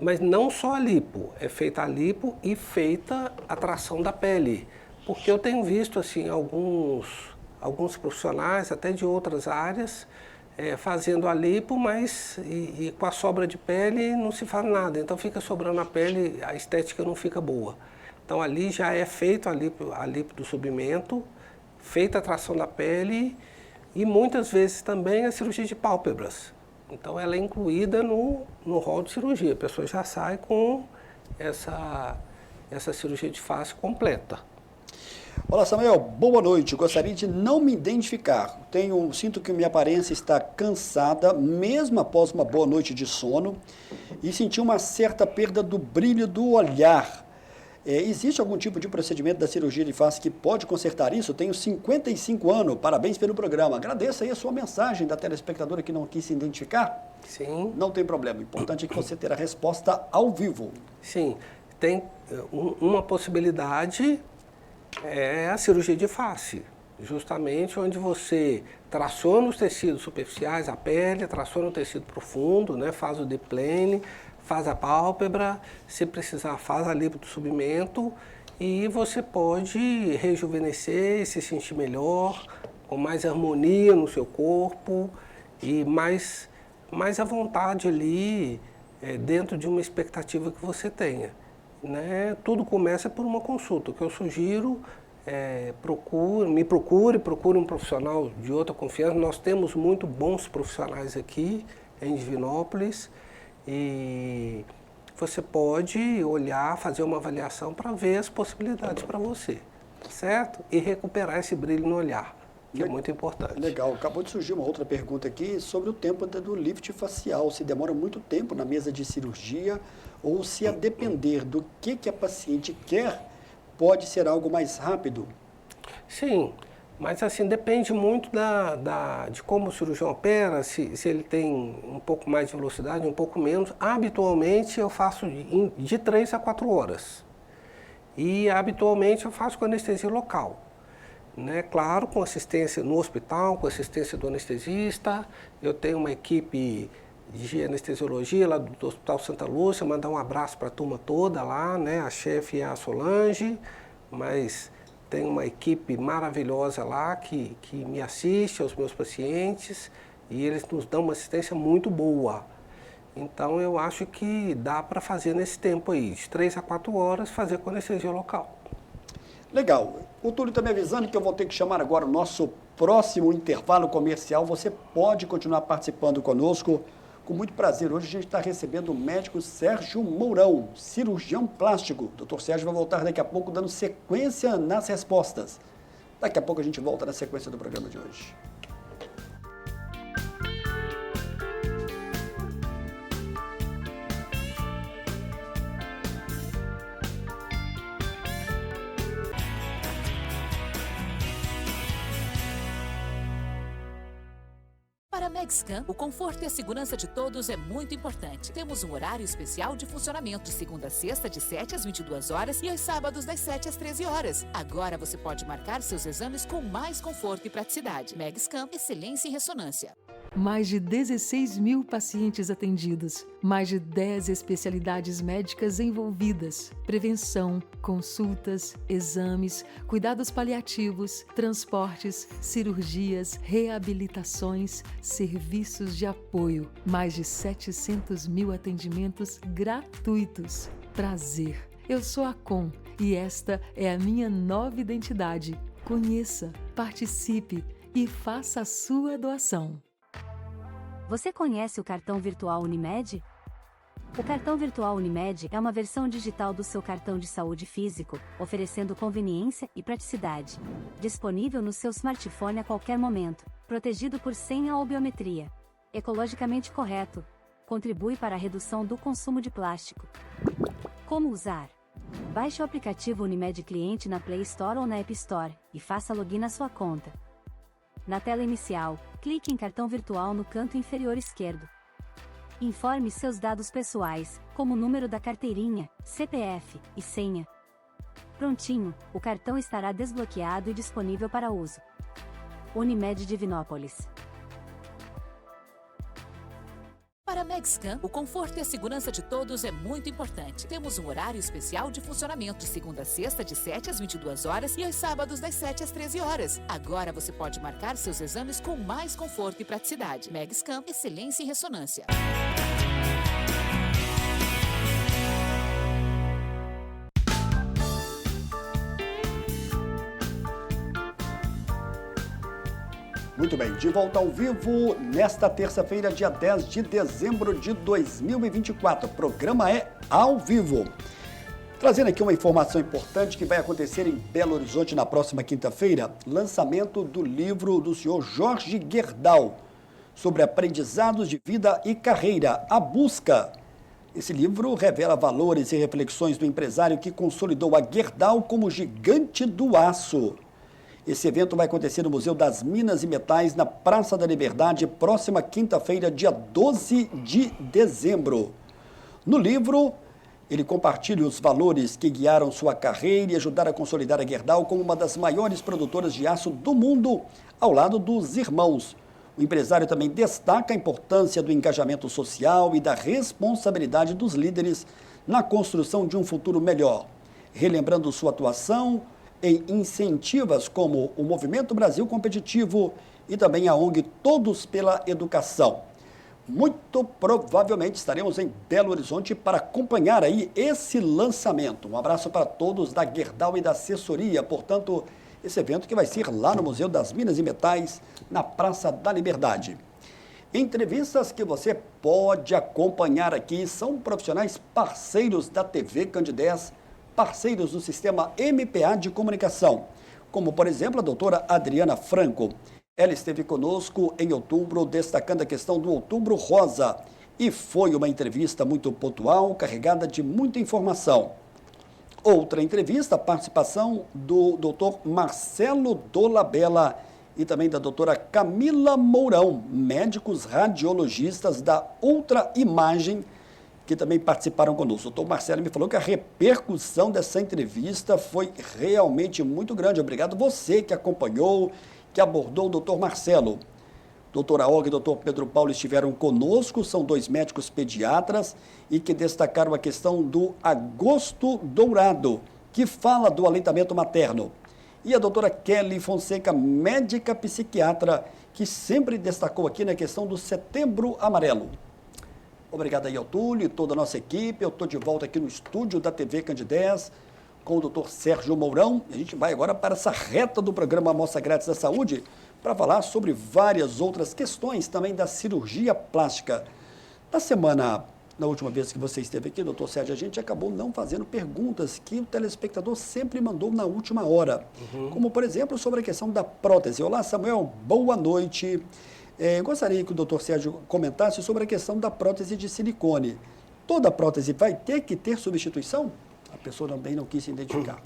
mas não só a lipo, é feita a lipo e feita a tração da pele. Porque eu tenho visto assim, alguns profissionais, até de outras áreas, fazendo a lipo, mas e com a sobra de pele não se faz nada. Então fica sobrando a pele, a estética não fica boa. Então ali já é feito a lipo do submento, feita a tração da pele e muitas vezes também a cirurgia de pálpebras. Então ela é incluída no rol de cirurgia. A pessoa já sai com essa cirurgia de face completa. Olá, Samuel, boa noite. Gostaria de não me identificar. Sinto que minha aparência está cansada, mesmo após uma boa noite de sono, e senti uma certa perda do brilho do olhar. Existe algum tipo de procedimento da cirurgia de face que pode consertar isso? Tenho 55 anos, parabéns pelo programa. Agradeço aí a sua mensagem da telespectadora que não quis se identificar. Sim. Não tem problema, o importante é que você terá a resposta ao vivo. Sim, tem uma possibilidade, é a cirurgia de face, justamente onde você traciona os tecidos superficiais, a pele, traciona o tecido profundo, né, faz o deep plane, faz a pálpebra, se precisar faz a lipo do submento e você pode rejuvenescer, se sentir melhor, com mais harmonia no seu corpo e mais à vontade ali, dentro de uma expectativa que você tenha. Né? Tudo começa por uma consulta. O que eu sugiro procure um profissional de outra confiança. Nós temos muito bons profissionais aqui em Divinópolis e você pode olhar, fazer uma avaliação para ver as possibilidades para você, certo? E recuperar esse brilho no olhar, que é muito importante. Legal. Acabou de surgir uma outra pergunta aqui sobre o tempo do lift facial. Se demora muito tempo na mesa de cirurgia ou se a depender do que a paciente quer, pode ser algo mais rápido? Sim, mas assim, depende muito de como o cirurgião opera, se ele tem um pouco mais de velocidade, um pouco menos. Habitualmente eu faço de 3 a 4 horas. E habitualmente eu faço com anestesia local. Né? Claro, com assistência no hospital, com assistência do anestesista. Eu tenho uma equipe de anestesiologia lá do Hospital Santa Lúcia, mandar um abraço para a turma toda lá, né? A chefe é a Solange, mas tem uma equipe maravilhosa lá que me assiste aos meus pacientes e eles nos dão uma assistência muito boa. Então eu acho que dá para fazer nesse tempo aí, de 3 a 4 horas, fazer com anestesia local. Legal. O Túlio está me avisando que eu vou ter que chamar agora o nosso próximo intervalo comercial. Você pode continuar participando conosco. Com muito prazer, hoje a gente está recebendo o médico Sérgio Mourão, cirurgião plástico. O Dr. Sérgio vai voltar daqui a pouco dando sequência nas respostas. Daqui a pouco a gente volta na sequência do programa de hoje. Para a Megscan, o conforto e a segurança de todos é muito importante. Temos um horário especial de funcionamento de segunda a sexta, de 7 às 22 horas e aos sábados, das 7 às 13 horas. Agora você pode marcar seus exames com mais conforto e praticidade. Megscan, excelência em ressonância. Mais de 16 mil pacientes atendidos, mais de 10 especialidades médicas envolvidas, prevenção, consultas, exames, cuidados paliativos, transportes, cirurgias, reabilitações, serviços de apoio, mais de 700 mil atendimentos gratuitos. Prazer! Eu sou a Com e esta é a minha nova identidade. Conheça, participe e faça a sua doação. Você conhece o cartão virtual Unimed? O cartão virtual Unimed é uma versão digital do seu cartão de saúde físico, oferecendo conveniência e praticidade. Disponível no seu smartphone a qualquer momento, protegido por senha ou biometria. Ecologicamente correto. Contribui para a redução do consumo de plástico. Como usar? Baixe o aplicativo Unimed Cliente na Play Store ou na App Store e faça login na sua conta. Na tela inicial, clique em cartão virtual no canto inferior esquerdo. Informe seus dados pessoais, como o número da carteirinha, CPF e senha. Prontinho, o cartão estará desbloqueado e disponível para uso. Unimed Divinópolis. Para a Megscan, o conforto e a segurança de todos é muito importante. Temos um horário especial de funcionamento de segunda a sexta, de 7 às 22 horas e aos sábados, das 7 às 13 horas. Agora você pode marcar seus exames com mais conforto e praticidade. Megscan, excelência em ressonância. Muito bem, de volta ao vivo nesta terça-feira, dia 10 de dezembro de 2024. O programa é ao vivo. Trazendo aqui uma informação importante que vai acontecer em Belo Horizonte na próxima quinta-feira, lançamento do livro do senhor Jorge Gerdau, sobre aprendizados de vida e carreira, A Busca. Esse livro revela valores e reflexões do empresário que consolidou a Gerdau como gigante do aço. Esse evento vai acontecer no Museu das Minas e Metais, na Praça da Liberdade, próxima quinta-feira, dia 12 de dezembro. No livro, ele compartilha os valores que guiaram sua carreira e ajudaram a consolidar a Gerdau como uma das maiores produtoras de aço do mundo, ao lado dos irmãos. O empresário também destaca a importância do engajamento social e da responsabilidade dos líderes na construção de um futuro melhor, relembrando sua atuação em incentivas como o Movimento Brasil Competitivo e também a ONG Todos pela Educação. Muito provavelmente estaremos em Belo Horizonte para acompanhar aí esse lançamento. Um abraço para todos da Gerdau e da assessoria, portanto, esse evento que vai ser lá no Museu das Minas e Metais, na Praça da Liberdade. Entrevistas que você pode acompanhar aqui são profissionais parceiros da TV Candidez, parceiros do sistema MPA de comunicação, como, por exemplo, a doutora Adriana Franco. Ela esteve conosco em outubro, destacando a questão do Outubro Rosa, e foi uma entrevista muito pontual, carregada de muita informação. Outra entrevista, a participação do doutor Marcelo Dolabella e também da doutora Camila Mourão, médicos radiologistas da Ultra Imagem, que também participaram conosco. O doutor Marcelo me falou que a repercussão dessa entrevista foi realmente muito grande. Obrigado você que acompanhou, que abordou o doutor Marcelo. Doutora Olga e doutor Pedro Paulo estiveram conosco, são dois médicos pediatras e que destacaram a questão do agosto dourado, que fala do aleitamento materno. E a doutora Kelly Fonseca, médica psiquiatra, que sempre destacou aqui na questão do Setembro Amarelo. Obrigado aí ao Túlio e toda a nossa equipe. Eu estou de volta aqui no estúdio da TV Candidez com o doutor Sérgio Mourão. A gente vai agora para essa reta do programa Amostra Grátis da Saúde para falar sobre várias outras questões também da cirurgia plástica. Na última vez que você esteve aqui, doutor Sérgio, a gente acabou não fazendo perguntas que o telespectador sempre mandou na última hora. Como, por exemplo, sobre a questão da prótese. Olá, Samuel, boa noite. Gostaria que o doutor Sérgio comentasse sobre a questão da prótese de silicone. Toda prótese vai ter que ter substituição? A pessoa também não quis se identificar.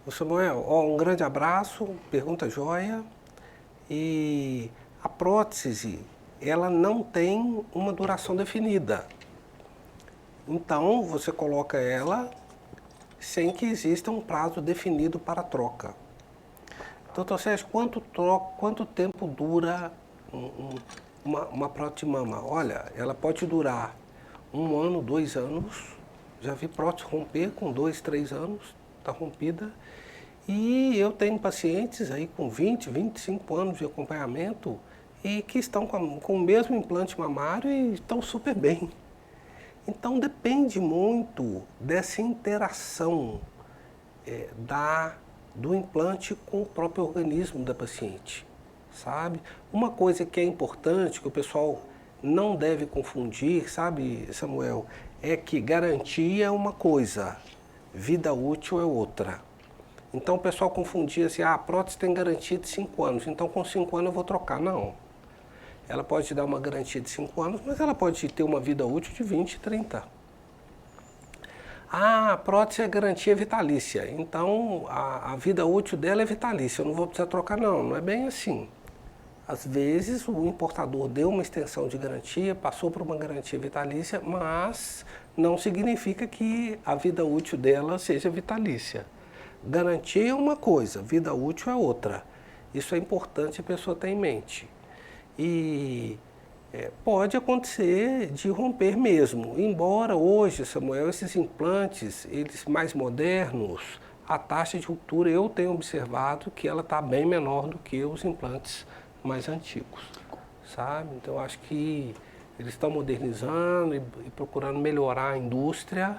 Ô Samuel, um grande abraço, pergunta joia. E a prótese, ela não tem uma duração definida. Então, você coloca ela sem que exista um prazo definido para a troca. Doutor Sérgio, quanto tempo dura uma prótese de mama? Olha, ela pode durar 1 ano, 2 anos. Já vi prótese romper com 2, 3 anos, está rompida. E eu tenho pacientes aí com 20, 25 anos de acompanhamento e que estão com o mesmo implante mamário e estão super bem. Então depende muito dessa interação do implante com o próprio organismo da paciente, sabe? Uma coisa que é importante, que o pessoal não deve confundir, sabe, Samuel, é que garantia é uma coisa, vida útil é outra. Então o pessoal confundia assim, a prótese tem garantia de 5 anos, então com 5 anos eu vou trocar. Não. Ela pode te dar uma garantia de 5 anos, mas ela pode ter uma vida útil de 20, 30. A prótese é garantia vitalícia, então a vida útil dela é vitalícia, eu não vou precisar trocar não, não é bem assim. Às vezes o importador deu uma extensão de garantia, passou por uma garantia vitalícia, mas não significa que a vida útil dela seja vitalícia. Garantia é uma coisa, vida útil é outra. Isso é importante a pessoa ter em mente. E pode acontecer de romper mesmo, embora hoje, Samuel, esses implantes, eles mais modernos, a taxa de ruptura eu tenho observado que ela está bem menor do que os implantes mais antigos, sabe? Então, acho que eles estão modernizando e procurando melhorar a indústria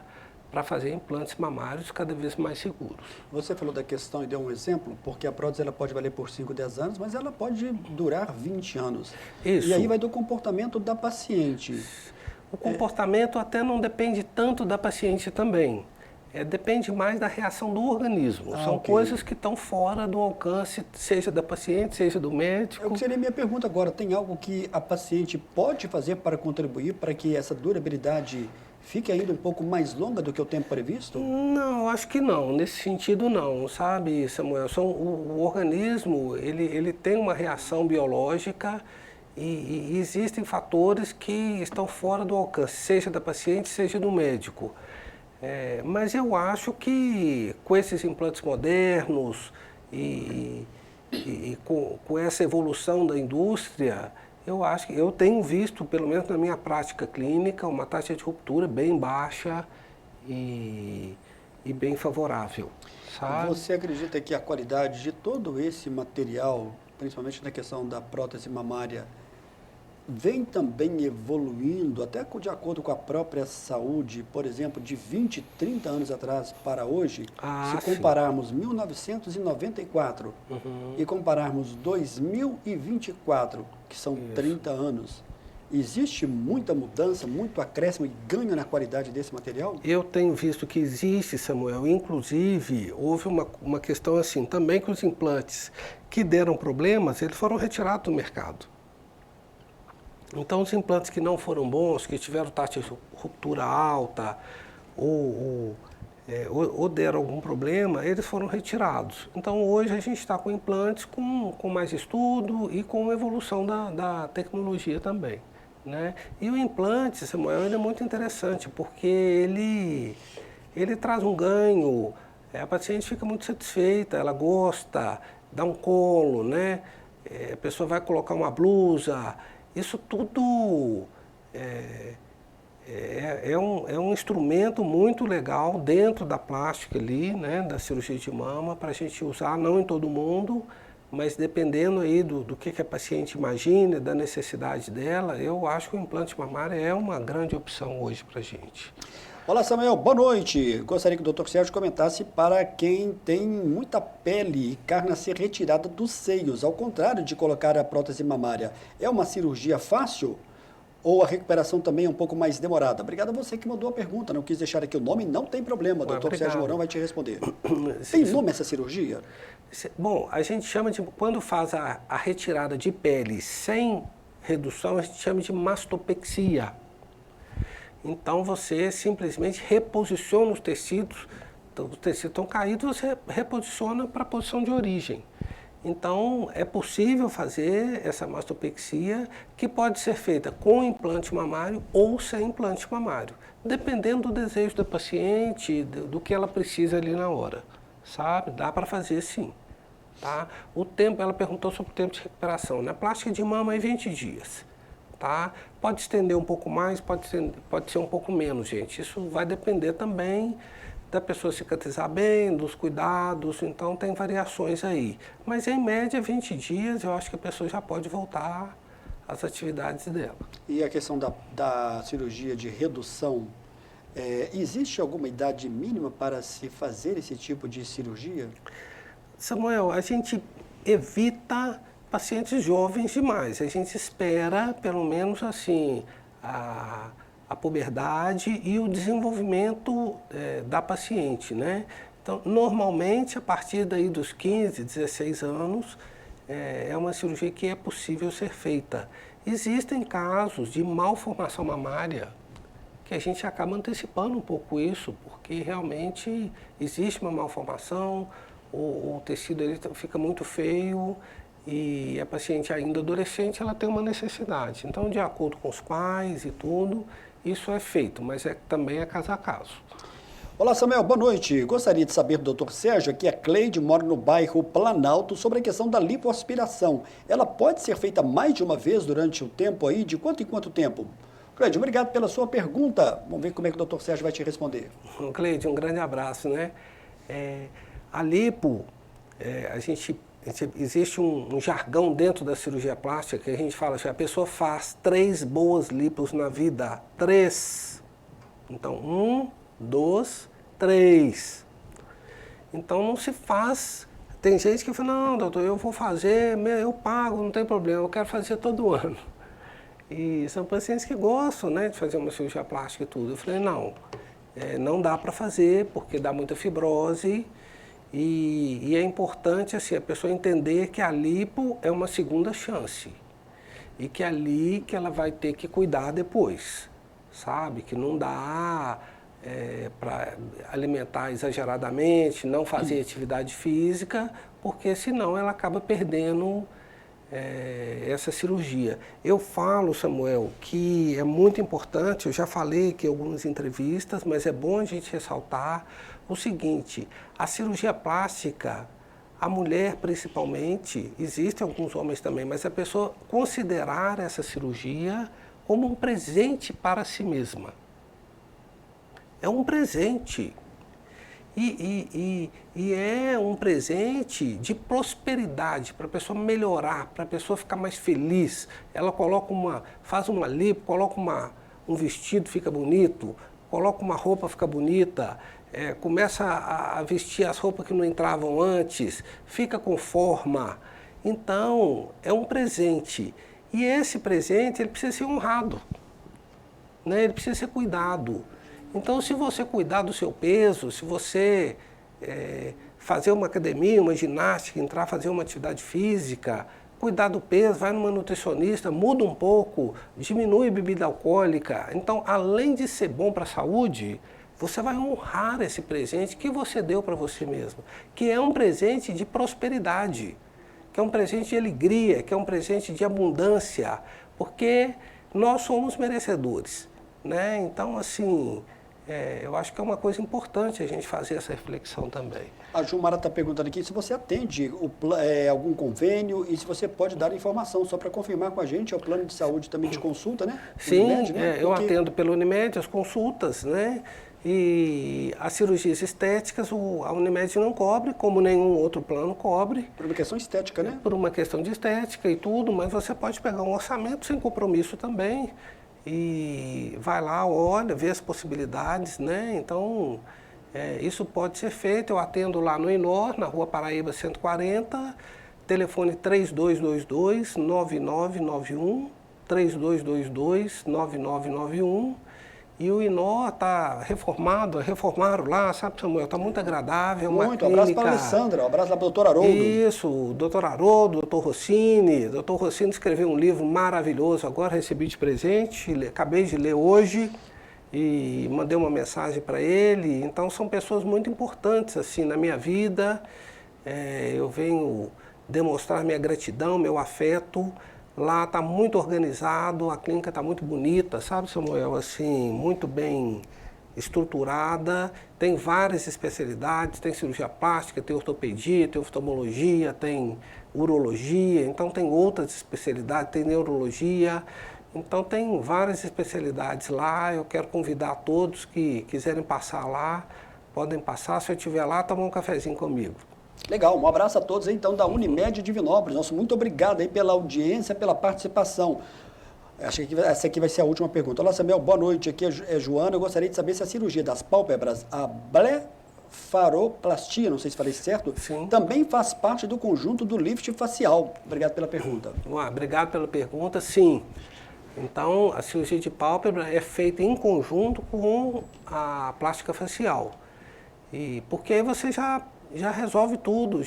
para fazer implantes mamários cada vez mais seguros. Você falou da questão e deu um exemplo, porque a prótese ela pode valer por 5, 10 anos, mas ela pode durar 20 anos. Isso. E aí vai do comportamento da paciente. O comportamento até não depende tanto da paciente também. Depende mais da reação do organismo. São coisas que estão fora do alcance, seja da paciente, seja do médico. É o que seria a minha pergunta agora. Tem algo que a paciente pode fazer para contribuir para que essa durabilidade fique ainda um pouco mais longa do que o tempo previsto? Não, acho que não. Nesse sentido, não. Sabe, Samuel? O organismo, ele tem uma reação biológica e existem fatores que estão fora do alcance, seja da paciente, seja do médico. Mas eu acho que com esses implantes modernos e com essa evolução da indústria, eu acho que eu tenho visto, pelo menos na minha prática clínica, uma taxa de ruptura bem baixa e bem favorável, sabe? Você acredita que a qualidade de todo esse material, principalmente na questão da prótese mamária, vem também evoluindo, até de acordo com a própria saúde, por exemplo, de 20, 30 anos atrás para hoje, se compararmos 1994 e compararmos 2024, que são 30 anos, existe muita mudança, muito acréscimo e ganho na qualidade desse material? Eu tenho visto que existe, Samuel. Inclusive, houve uma questão assim, também que os implantes que deram problemas, eles foram retirados do mercado. Então, os implantes que não foram bons, que tiveram taxa de ruptura alta ou deram algum problema, eles foram retirados. Então, hoje a gente está com implantes com mais estudo e com evolução da tecnologia também, né? E o implante, Samuel, ele é muito interessante, porque ele traz um ganho, a paciente fica muito satisfeita, ela gosta, dá um colo, né? A pessoa vai colocar uma blusa. Isso tudo é um instrumento muito legal dentro da plástica ali, né, da cirurgia de mama, para a gente usar, não em todo mundo, mas dependendo aí do que a paciente imagina, da necessidade dela, eu acho que o implante mamário é uma grande opção hoje para a gente. Olá, Samuel, boa noite. Gostaria que o Dr. Sérgio comentasse para quem tem muita pele e carne a ser retirada dos seios, ao contrário de colocar a prótese mamária. É uma cirurgia fácil ou a recuperação também é um pouco mais demorada? Obrigado a você que mandou a pergunta, não quis deixar aqui o nome, não tem problema, o Dr. Sérgio Mourão vai te responder. Tem nome essa cirurgia? Bom, a gente chama de, quando faz a retirada de pele sem redução, a gente chama de mastopexia. Então, você simplesmente reposiciona os tecidos estão caídos, você reposiciona para a posição de origem. Então, é possível fazer essa mastopexia, que pode ser feita com implante mamário ou sem implante mamário, dependendo do desejo da paciente, do que ela precisa ali na hora, sabe? Dá para fazer sim. Tá? O tempo, ela perguntou sobre o tempo de recuperação. Na plástica de mama é 20 dias. Tá? Pode estender um pouco mais, pode ser um pouco menos, gente. Isso vai depender também da pessoa cicatrizar bem, dos cuidados, então tem variações aí. Mas em média 20 dias eu acho que a pessoa já pode voltar às atividades dela. E a questão da cirurgia de redução, existe alguma idade mínima para se fazer esse tipo de cirurgia? Samuel, a gente evita pacientes jovens demais. A gente espera, pelo menos assim, a puberdade e o desenvolvimento da paciente, né? Então, normalmente, a partir daí dos 15, 16 anos, é uma cirurgia que é possível ser feita. Existem casos de malformação mamária que a gente acaba antecipando um pouco isso, porque realmente existe uma malformação, o tecido ele fica muito feio e a paciente ainda adolescente, ela tem uma necessidade. Então, de acordo com os pais e tudo, isso é feito, mas também é caso a caso. Olá, Samuel, boa noite. Gostaria de saber do Dr. Sérgio, aqui é Cleide, mora no bairro Planalto, sobre a questão da lipoaspiração. Ela pode ser feita mais de uma vez durante o tempo aí? De quanto em quanto tempo? Cleide, obrigado pela sua pergunta. Vamos ver como é que o Dr. Sérgio vai te responder. Cleide, um grande abraço, né? A lipo, existe um jargão dentro da cirurgia plástica que a gente fala assim, a pessoa faz 3 boas lipos na vida. 3. Então, 1, 2, 3. Então, não se faz. Tem gente que fala, não, doutor, eu vou fazer, eu pago, não tem problema, eu quero fazer todo ano. E são pacientes que gostam, né, de fazer uma cirurgia plástica e tudo. Eu falei, não, não dá para fazer porque dá muita fibrose. E é importante assim, a pessoa entender que a lipo é uma segunda chance e que é ali que ela vai ter que cuidar depois, sabe? Que não dá para alimentar exageradamente, não fazer atividade física, porque senão ela acaba perdendo essa cirurgia. Eu falo, Samuel, que é muito importante, eu já falei aqui em algumas entrevistas, mas é bom a gente ressaltar o seguinte, a cirurgia plástica, a mulher principalmente, existem alguns homens também, mas a pessoa considerar essa cirurgia como um presente para si mesma. É um presente. E é um presente de prosperidade, para a pessoa melhorar, para a pessoa ficar mais feliz. Ela faz uma lipo, coloca um vestido, fica bonito, coloca uma roupa, fica bonita, começa a vestir as roupas que não entravam antes, fica com forma. Então, é um presente. E esse presente, ele precisa ser honrado, né? Ele precisa ser cuidado. Então, se você cuidar do seu peso, se você fazer uma academia, uma ginástica, entrar fazer uma atividade física, cuidar do peso, vai numa nutricionista, muda um pouco, diminui a bebida alcoólica. Então, além de ser bom para a saúde, você vai honrar esse presente que você deu para você mesmo, que é um presente de prosperidade, que é um presente de alegria, que é um presente de abundância, porque nós somos merecedores, né? Então, assim, eu acho que é uma coisa importante a gente fazer essa reflexão também. A Gilmara está perguntando aqui se você atende algum convênio e se você pode dar informação, só para confirmar com a gente, é o plano de saúde também de consulta, né? Sim, Unimed, né? Eu atendo pelo Unimed, as consultas, né? E as cirurgias estéticas, a Unimed não cobre, como nenhum outro plano cobre. Por uma questão estética, né? Por uma questão de estética e tudo, mas você pode pegar um orçamento sem compromisso também e vai lá, olha, vê as possibilidades, né? Então, isso pode ser feito. Eu atendo lá no INOR, na Rua Paraíba 140, telefone 3222-9991, 3222-9991. E o INOR está reformaram lá, sabe, Samuel? Está muito agradável. Muito, um abraço para a Alessandra, um abraço para a doutora Haroldo. Isso, o doutor Haroldo, o doutor Rossini. O doutor Rossini escreveu um livro maravilhoso, agora recebi de presente, acabei de ler hoje e mandei uma mensagem para ele. Então, são pessoas muito importantes assim na minha vida. Eu venho demonstrar minha gratidão, meu afeto. Lá está muito organizado, a clínica está muito bonita, sabe, Samuel? Assim, muito bem estruturada, tem várias especialidades, tem cirurgia plástica, tem ortopedia, tem oftalmologia, tem urologia, então tem outras especialidades, tem neurologia, então tem várias especialidades lá. Eu quero convidar todos que quiserem passar lá, podem passar, se eu estiver lá, tomar um cafezinho comigo. Legal, um abraço a todos aí, então da Unimed Divinópolis. Nosso muito obrigado aí pela audiência, pela participação. Acho que essa aqui vai ser a última pergunta. Olá, Samuel, boa noite. Aqui é Joana. Eu gostaria de saber se a cirurgia das pálpebras, a blefaroplastia, não sei se falei certo, sim, também faz parte do conjunto do lift facial. Obrigado pela pergunta. Obrigado pela pergunta, sim. Então, a cirurgia de pálpebra é feita em conjunto com a plástica facial. Porque aí você já resolve tudo, e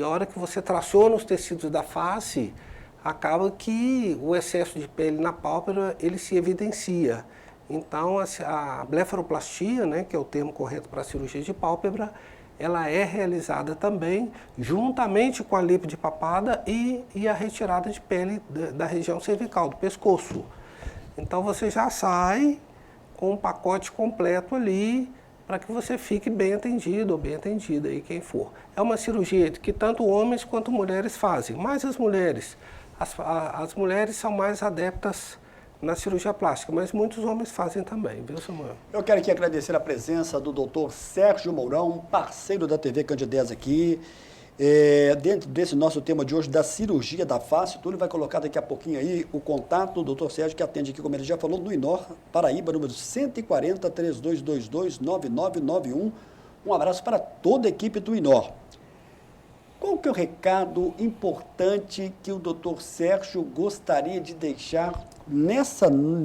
a hora que você traciona os tecidos da face, acaba que o excesso de pele na pálpebra, ele se evidencia. Então, a blefaroplastia, né, que é o termo correto para a cirurgia de pálpebra, ela é realizada também juntamente com a lipo de papada e a retirada de pele da região cervical, do pescoço. Então você já sai com um pacote completo ali para que você fique bem atendido ou bem atendida aí quem for. É uma cirurgia que tanto homens quanto mulheres fazem, mas as mulheres são mais adeptas na cirurgia plástica, mas muitos homens fazem também, viu, Samuel? Eu quero aqui agradecer a presença do Dr. Sérgio Mourão, parceiro da TV Candidez aqui. Dentro desse nosso tema de hoje, da cirurgia da face, o Túlio vai colocar daqui a pouquinho aí o contato do Dr. Sérgio, que atende aqui, como ele já falou, no INOR, Paraíba, número 140-3222-9991. Um abraço para toda a equipe do INOR. Qual que é o recado importante que o Dr. Sérgio gostaria de deixar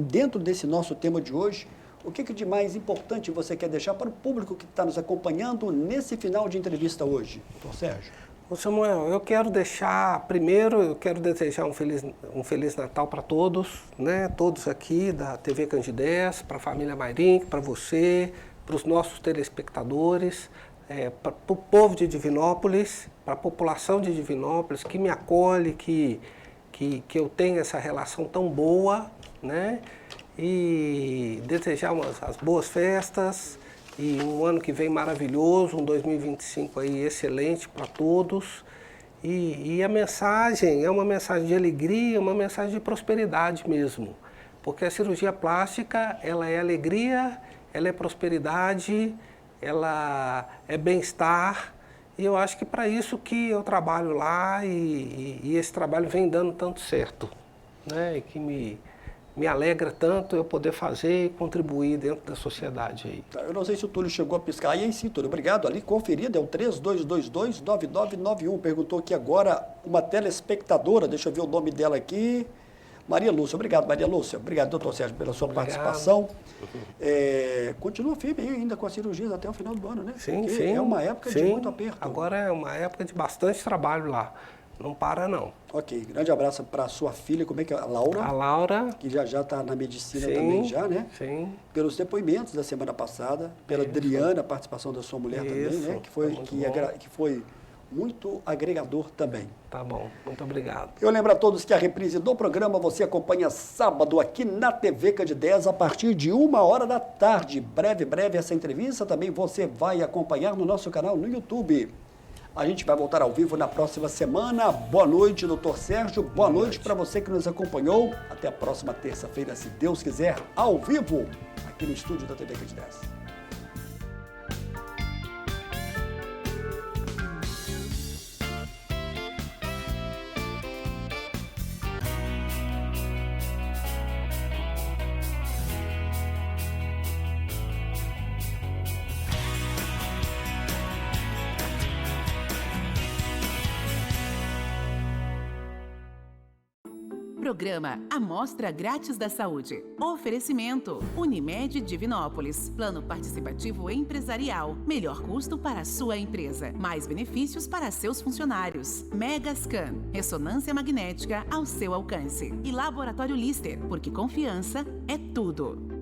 dentro desse nosso tema de hoje? O que de mais importante você quer deixar para o público que está nos acompanhando nesse final de entrevista hoje, Dr. Sérgio? Ô Samuel, eu quero desejar um Feliz Natal para todos, né? Todos aqui da TV Candidez, para a família Mairink, para você, para os nossos telespectadores, para o povo de Divinópolis, para a população de Divinópolis que me acolhe, que eu tenho essa relação tão boa, né? E desejar as boas festas e um ano que vem maravilhoso, um 2025 aí excelente para todos. E a mensagem é uma mensagem de alegria, uma mensagem de prosperidade mesmo. Porque a cirurgia plástica, ela é alegria, ela é prosperidade, ela é bem-estar. E eu acho que para isso que eu trabalho lá e esse trabalho vem dando tanto certo, né? E que me alegra tanto eu poder fazer e contribuir dentro da sociedade aí. Eu não sei se o Túlio chegou a piscar. Aí sim, Túlio, obrigado. Ali conferido, é o 3222-9991. Perguntou aqui agora uma telespectadora, deixa eu ver o nome dela aqui. Maria Lúcia, obrigado, Maria Lúcia. Obrigado, doutor Sérgio, pela sua participação. Continua firme ainda com as cirurgias até o final do ano, né? Sim, porque sim. É uma época de muito aperto. Agora é uma época de bastante trabalho lá. Não para, não. Ok, grande abraço para a sua filha, como é que é? A Laura? A Laura. Que já está na medicina também já, né? Sim. Pelos depoimentos da semana passada, pela Adriana, a participação da sua mulher também, né? Que foi muito agregador também. Tá bom, muito obrigado. Eu lembro a todos que a reprise do programa você acompanha sábado aqui na TV Candidez a partir de 1h da tarde. Breve essa entrevista também você vai acompanhar no nosso canal no YouTube. A gente vai voltar ao vivo na próxima semana. Boa noite, doutor Sérgio. Boa noite para você que nos acompanhou. Até a próxima terça-feira, se Deus quiser, ao vivo, aqui no estúdio da TV Candidez. Programa Amostra Grátis da Saúde. Oferecimento Unimed Divinópolis. Plano participativo empresarial. Melhor custo para a sua empresa. Mais benefícios para seus funcionários. Megascan. Ressonância magnética ao seu alcance. E Laboratório Lister, porque confiança é tudo.